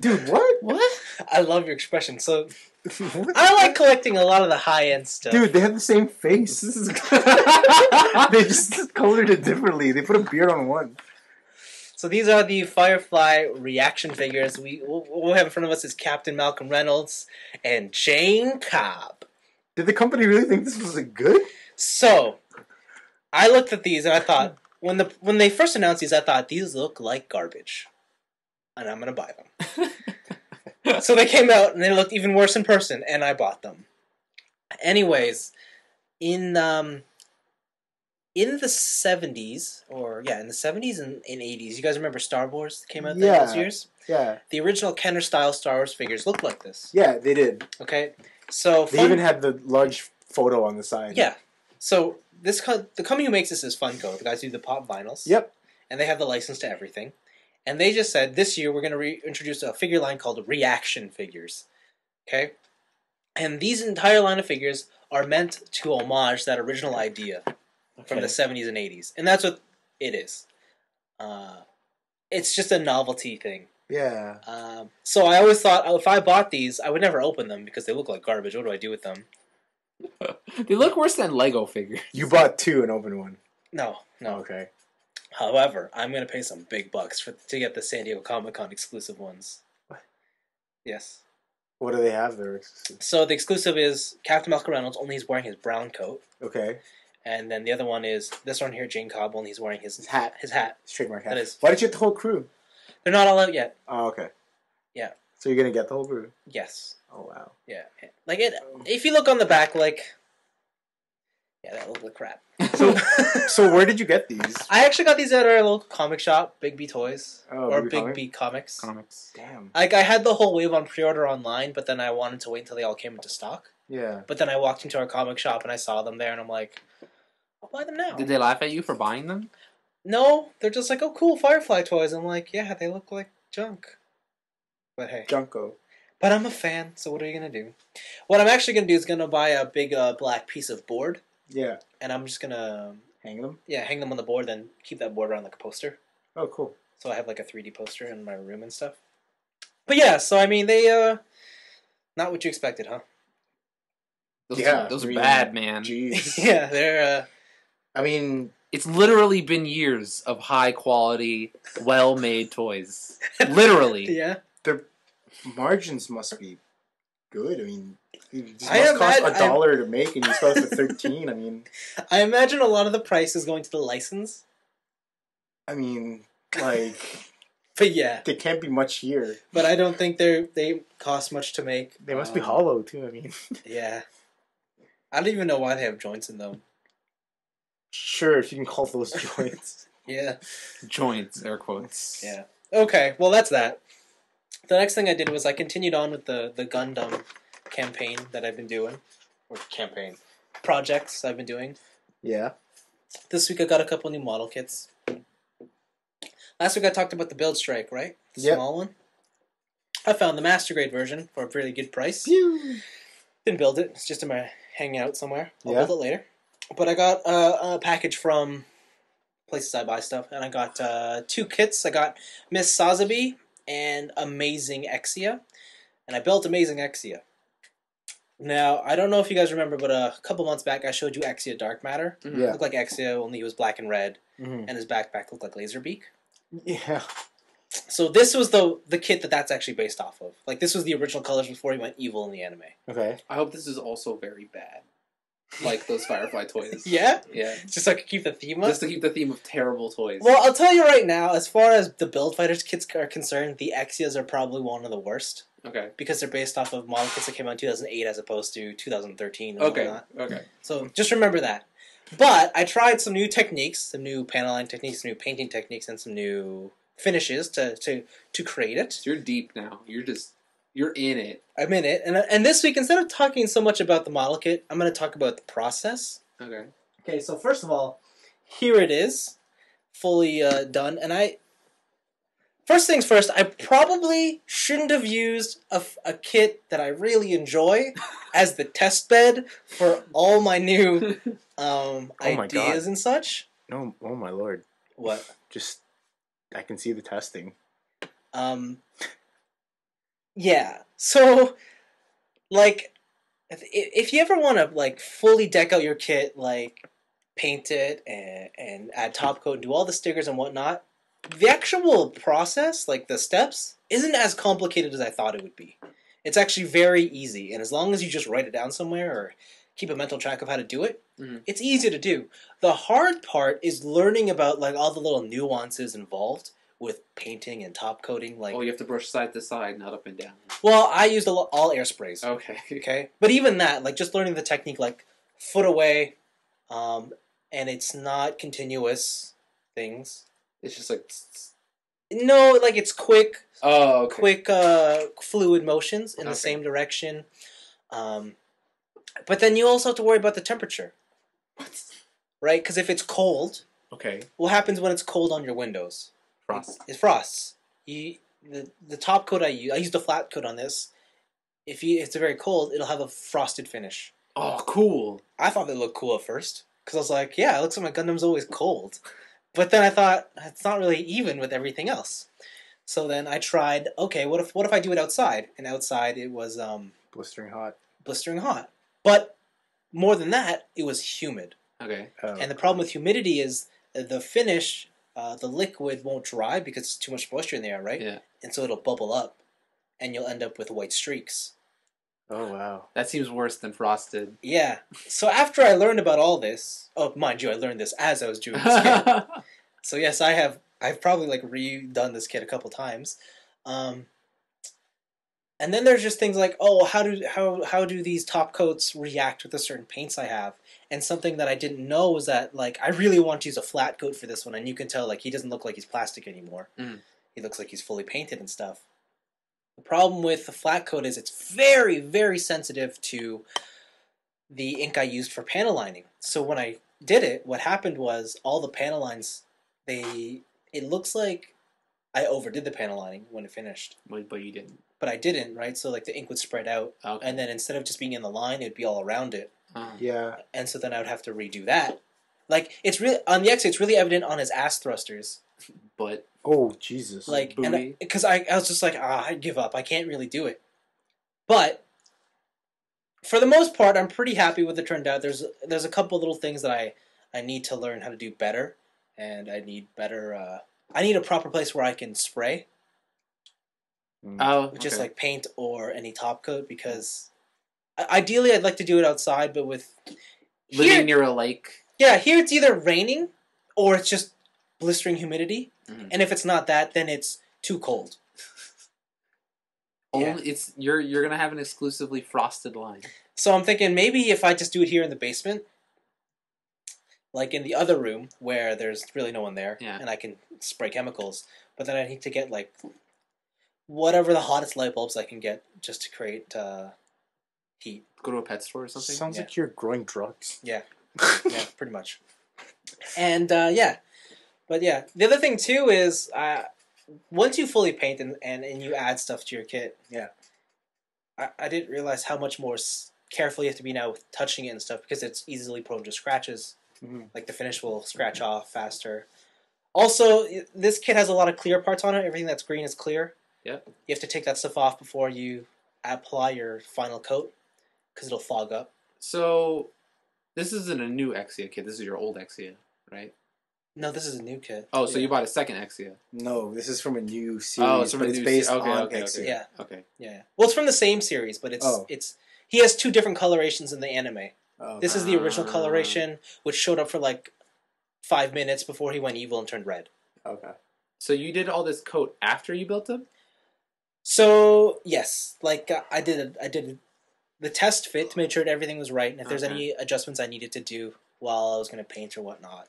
Dude, what? What? I love your expression. So I like collecting a lot of the high end stuff. Dude, they have the same face. They just colored it differently. They put a beard on one. So these are the Firefly reaction figures. What we have in front of us is Captain Malcolm Reynolds and Jane Cobb. Did the company really think this was a good? So I looked at these and I thought when they first announced these, I thought these look like garbage, and I'm gonna buy them. So they came out and they looked even worse in person, and I bought them. Anyways, in the 70s, in the 70s and 80s, you guys remember Star Wars that came out those years? Yeah. The original Kenner style Star Wars figures looked like this. Yeah, they did. Okay, so They even had the large photo on the side. yeah. So the company who makes this is Funko, the guys who do the pop vinyls. Yep. And they have the license to everything. And they just said, this year we're going to reintroduce a figure line called Reaction Figures. Okay? And these entire line of figures are meant to homage that original idea from the 70s and 80s. And that's what it is. It's just a novelty thing. Yeah. So I always thought, if I bought these, I would never open them because they look like garbage. What do I do with them? They look worse than Lego figures. You bought 2 and opened 1. No. Okay. However, I'm going to pay some big bucks to get the San Diego Comic-Con exclusive ones. What? Yes. What do they have there? So the exclusive is Captain Malcolm Reynolds, only he's wearing his brown coat. Okay. And then the other one is this one here, Jane Cobb, only he's wearing his hat. His trademark hat. That is. Why did you get the whole crew? They're not all out yet. Oh, okay. Yeah. So you're going to get the whole crew? Yes. Oh, wow. Yeah. Like, if you look on the back, like... Yeah, that looked like crap. So where did you get these? I actually got these at our local comic shop, Big B Toys. Oh, or Big B Comics. Damn. Like, I had the whole wave on pre-order online, but then I wanted to wait until they all came into stock. Yeah. But then I walked into our comic shop and I saw them there, and I'm like, I'll buy them now. Did they laugh at you for buying them? No, they're just like, oh, cool, Firefly toys. I'm like, yeah, they look like junk. But hey. Junko. But I'm a fan, so what are you going to do? What I'm actually going to do is going to buy a big black piece of board. Yeah. And I'm just going to... Hang them? Yeah, hang them on the board, then keep that board around like a poster. Oh, cool. So I have like a 3D poster in my room and stuff. But yeah, so I mean, they... Not what you expected, huh? Those are bad, man. Jeez. Yeah, they're... I mean... It's literally been years of high-quality, well-made toys. Literally. Yeah. Their margins must be good. I mean... It must cost $1 to make, and you sell it for $13. I mean, I imagine a lot of the price is going to the license. I mean, like, but yeah, they can't be much here. But I don't think they cost much to make. They must be hollow too. I mean, yeah, I don't even know why they have joints in them. Sure, if you can call those joints. Yeah, joints, air quotes. Yeah. Okay, well that's that. The next thing I did was I continued on with the Gundam campaign that I've been doing, or projects I've been doing. Yeah. This week I got a couple new model kits. Last week I talked about the Build Strike, right? The small one. I found the Master Grade version for a pretty good price. Pew! Didn't build it. It's just in my hanging out somewhere. I'll build it later. But I got a package from places I buy stuff, and I got 2 kits. I got Miss Sazabi and Amazing Exia, and I built Amazing Exia. Now, I don't know if you guys remember, but a couple months back I showed you Exia Dark Matter. Mm-hmm. Yeah. It looked like Exia, only he was black and red, and his backpack looked like Laserbeak. Yeah. So this was the kit that's actually based off of. Like, this was the original colors before he went evil in the anime. Okay. I hope this is also very bad. Like those Firefly toys. Yeah? Yeah. Just so I could keep the theme up? Just to keep the theme of terrible toys. Well, I'll tell you right now, as far as the Build Fighters kits are concerned, the Exias are probably one of the worst. Okay. Because they're based off of model kits that came out in 2008 as opposed to 2013 and whatnot. Okay. So just remember that. But I tried some new techniques, some new paneling techniques, some new painting techniques, and some new finishes to create it. So you're deep now. You're in it. I'm in it. And this week, instead of talking so much about the model kit, I'm going to talk about the process. Okay. Okay, so first of all, here it is, fully done. And first things first, I probably shouldn't have used a kit that I really enjoy as the test bed for all my new ideas and such. No, oh my lord. What? Just, I can see the testing. Yeah. So, like, if you ever want to, like, fully deck out your kit, like, paint it and add top coat and do all the stickers and whatnot, the actual process, like the steps, isn't as complicated as I thought it would be. It's actually very easy, and as long as you just write it down somewhere or keep a mental track of how to do it, it's easy to do. The hard part is learning about like all the little nuances involved with painting and top coating. Like, you have to brush side to side, not up and down. Well, I used all air sprays. Okay. But even that, like just learning the technique, like foot away, and it's not continuous things. It's just like... No, like it's quick. Oh, okay. Quick, fluid motions in the same direction. But then you also have to worry about the temperature. What? Right? Because if it's cold... Okay. What happens when it's cold on your windows? Frost. It frosts. The top coat I used a flat coat on this. If it's very cold, it'll have a frosted finish. Oh, cool. I thought they looked cool at first. Because I was like, yeah, it looks like my Gundam's always cold. But then I thought, it's not really even with everything else. So then I tried, okay, what if I do it outside? And outside it was... blistering hot. Blistering hot. But more than that, it was humid. Okay. And the problem with humidity is the finish, the liquid won't dry because it's too much moisture in the air, right? Yeah. And so it'll bubble up. And you'll end up with white streaks. Oh, wow. That seems worse than frosted. Yeah. So after I learned about all this... Oh, mind you, I learned this as I was doing this kit. So yes, I've probably like redone this kit a couple times. And then there's just things like, oh, how do these top coats react with the certain paints I have? And something that I didn't know was that like I really want to use a flat coat for this one, and you can tell like he doesn't look like he's plastic anymore. Mm. He looks like he's fully painted and stuff. The problem with the flat coat is it's very, very sensitive to the ink I used for panel lining. So when I did it, what happened was all the panel lines, it looks like I overdid the panel lining when it finished. But you didn't. But I didn't, right? So like the ink would spread out, Okay. and then instead of just being in the line, it'd be all around it. Yeah. And so then I would have to redo that. Like it's really on the X, it's really evident on his ass thrusters. But Oh, Jesus. Like, Booty. because I was just like, I give up. I can't really do it. But for the most part, I'm pretty happy with it turned out. There's a couple little things that I need to learn how to do better, and I need better. I need a proper place where I can spray, just like paint or any top coat. Because ideally, I'd like to do it outside, but with living near a lake. Yeah, here it's either raining or it's just blistering humidity. Mhm. And if it's not that, then it's too cold. Yeah. Only you're gonna have an exclusively frosted line. So I'm thinking maybe if I just do it here in the basement, like in the other room where there's really no one there, Yeah. and I can spray chemicals, but then I need to get like whatever the hottest light bulbs I can get just to create heat. Go to a pet store or something. Sounds Yeah. like you're growing drugs. Yeah, pretty much. And yeah. But yeah, the other thing too is once you fully paint and you add stuff to your kit, I didn't realize how much more careful you have to be now with touching it and stuff because it's easily prone to scratches. Mhm. Like the finish will scratch off faster. Also, this kit has a lot of clear parts on it. Everything that's green is clear. Yep. You have to take that stuff off before you apply your final coat because it'll fog up. So this isn't a new Exia kit. This is your old Exia, right? No, this is a new kit. Oh, so you bought a second Exia. No, this is from a new series, Oh, it's from but a it's new based okay, on okay, Exia. okay. Yeah. Okay. Yeah. Well, it's from the same series, but it's he has two different colorations in the anime. Oh, This is the original coloration, which showed up for like 5 minutes before he went evil and turned red. okay. So you did all this coat after you built him? So yes, like I did the test fit to make sure that everything was right, and if there's Okay. any adjustments I needed to do while I was going to paint or whatnot,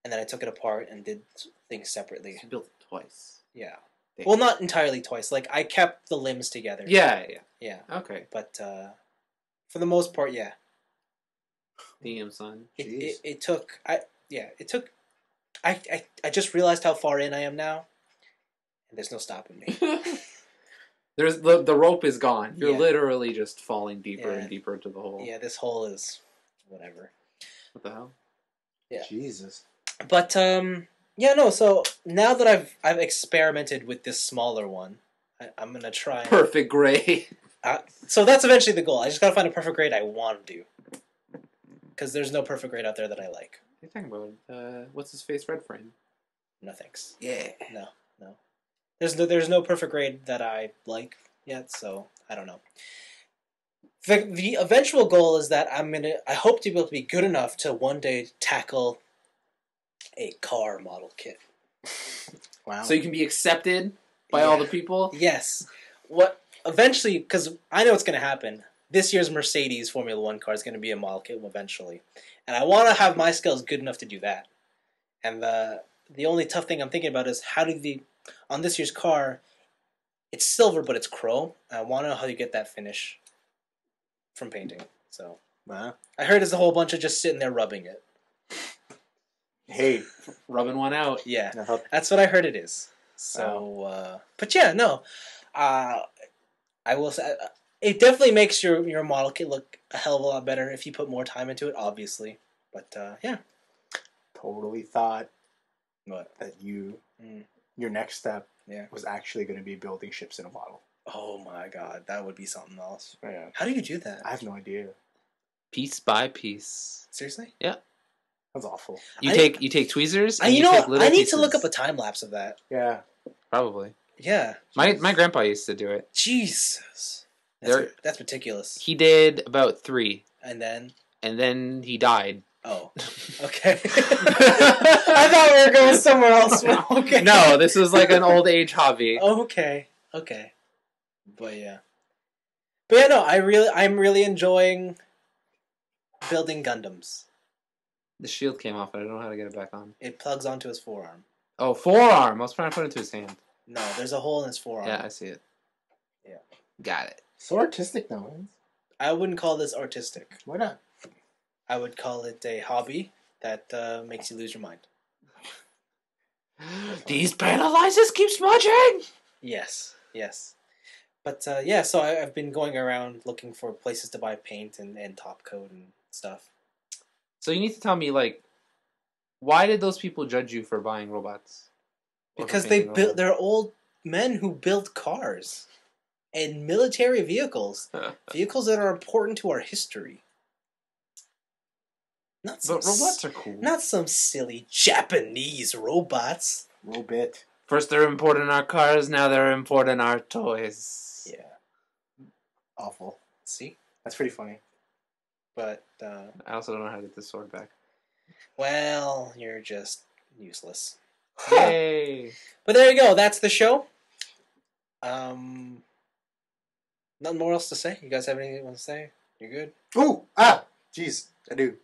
and then I took it apart and did things separately. You built it twice. Yeah. Damn. Well, not entirely twice. Like I kept the limbs together. Yeah. Yeah. Okay. But for the most part, yeah. Damn, son. It took I just realized how far in I am now, and there's no stopping me. There's the rope is gone. You're Yeah. literally just falling deeper Yeah. and deeper into the hole. Yeah, this hole is whatever. What the hell? Yeah. Jesus. But yeah, no. So now that I've experimented with this smaller one, I'm gonna try. Perfect gray. So that's eventually the goal. I just gotta find a perfect grade I want to do, because there's no perfect grade out there that I like. What are you talking about? What's his face? Red frame. No thanks. Yeah. No. There's no perfect grade that I like yet, so I don't know. The eventual goal is that I hope to be able to be good enough to one day tackle a car model kit. Wow. So you can be accepted by all the people. Yes. What eventually, because I know what's going to happen. This year's Mercedes Formula One car is going to be a model kit eventually, and I want to have my skills good enough to do that. And the only tough thing I'm thinking about is how do on this year's car, it's silver but it's chrome. I want to know how you get that finish from painting. So Wow. I heard there's a whole bunch of just sitting there rubbing it. Hey. Rubbing one out. Yeah, I thought- that's what I heard it is. So, but yeah, no. I will say It definitely makes your model kit look a hell of a lot better if you put more time into it, obviously. But, yeah. Totally thought that your next step was actually going to be building ships in a bottle. Oh my god, that would be something else. Yeah. How do you do that? I have no idea. Piece by piece. Seriously? Yeah. That's awful. You take tweezers. And you know, take little I need pieces. to look up a time lapse of that. Yeah. Probably. Yeah. My grandpa used to do it. Jesus. That's ridiculous. He did about 3. And then he died. Oh. Okay. I thought we were going somewhere else. Okay. No, this was like an old age hobby. Okay. But yeah. But yeah, no, I'm really enjoying building Gundams. The shield came off, but I don't know how to get it back on. It plugs onto his forearm. Oh, forearm! I was trying to put it into his hand. No, there's a hole in his forearm. Yeah, I see it. Yeah. Got it. So artistic now. I wouldn't call this artistic. Why not? I would call it a hobby that makes you lose your mind. These penalizers keep smudging! Yes. But yeah, so I've been going around looking for places to buy paint and top coat and stuff. So you need to tell me, like, why did those people judge you for buying robots? Because they're old men who build cars and military vehicles. Vehicles that are important to our history. But robots are cool. Not some silly Japanese robots. Robit. First they're importing our cars, now they're importing our toys. Yeah. Awful. See? That's pretty funny. But, I also don't know how to get this sword back. well, you're just useless. Yay! But there you go. That's the show. Nothing more else to say. You guys have anything you want to say? You're good? Ooh! Jeez, I do.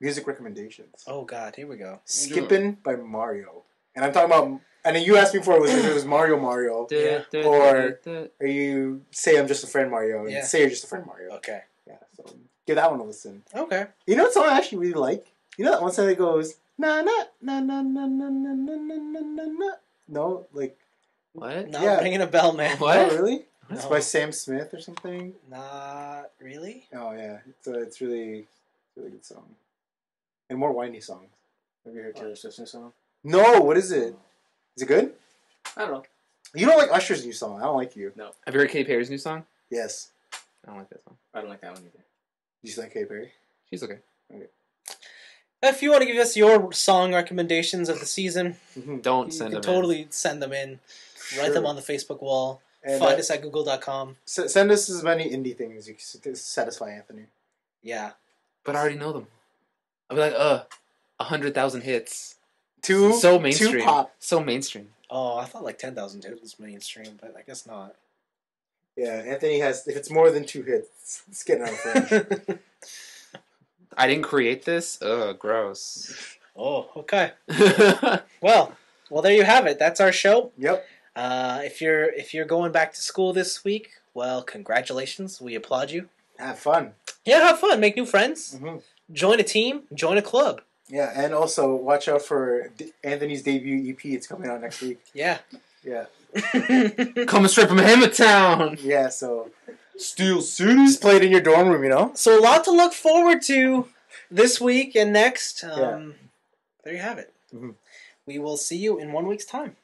Music recommendations. Oh, God. Here we go. Skippin' by Mario. And I'm talking about... And then you asked me before if it was Mario. Yeah. Or you say I'm just a friend Mario. And say you're just a friend Mario. Okay. Yeah, so give that one a listen. Okay. You know what song I actually really like? You know that one song that goes... Na na na na na na na na na na na. No, like what? Not ringing a bell, man. What? Oh, really? No. It's by Sam Smith or something. Not really. Oh yeah, it's really good song. And more whiny songs. Have you heard Taylor Swift's new song? No, what is it? Is it good? I don't know. You don't like Usher's new song. I don't like you. No. Have you heard Katy Perry's new song? Yes. I don't like that song. I don't like that one either. You just like Katy Perry? She's okay. If you want to give us your song recommendations of the season, Don't you send can them totally send them in. Write them on the Facebook wall. And, Find us at google.com. Send us as many indie things as you can to satisfy Anthony. Yeah. But I already know them. I'll be like, 100,000 hits. Two So mainstream. Two pop. So mainstream. Oh, I thought like 10,000 hits was mainstream, but I guess not. Yeah, Anthony has... If it's more than 2 hits, it's getting out of range. I didn't create this? Ugh, gross. Oh, okay. Well, there you have it. That's our show. Yep. If you're going back to school this week, well, congratulations. We applaud you. Have fun. Yeah, have fun. Make new friends. Mm-hmm. Join a team. Join a club. Yeah, and also watch out for Anthony's debut EP. It's coming out next week. Yeah. Yeah. Coming straight from Hammertown. Yeah, so... Steel City's played in your dorm room, you know? So a lot to look forward to this week and next. Yeah. There you have it. Mm-hmm. We will see you in 1 week's time.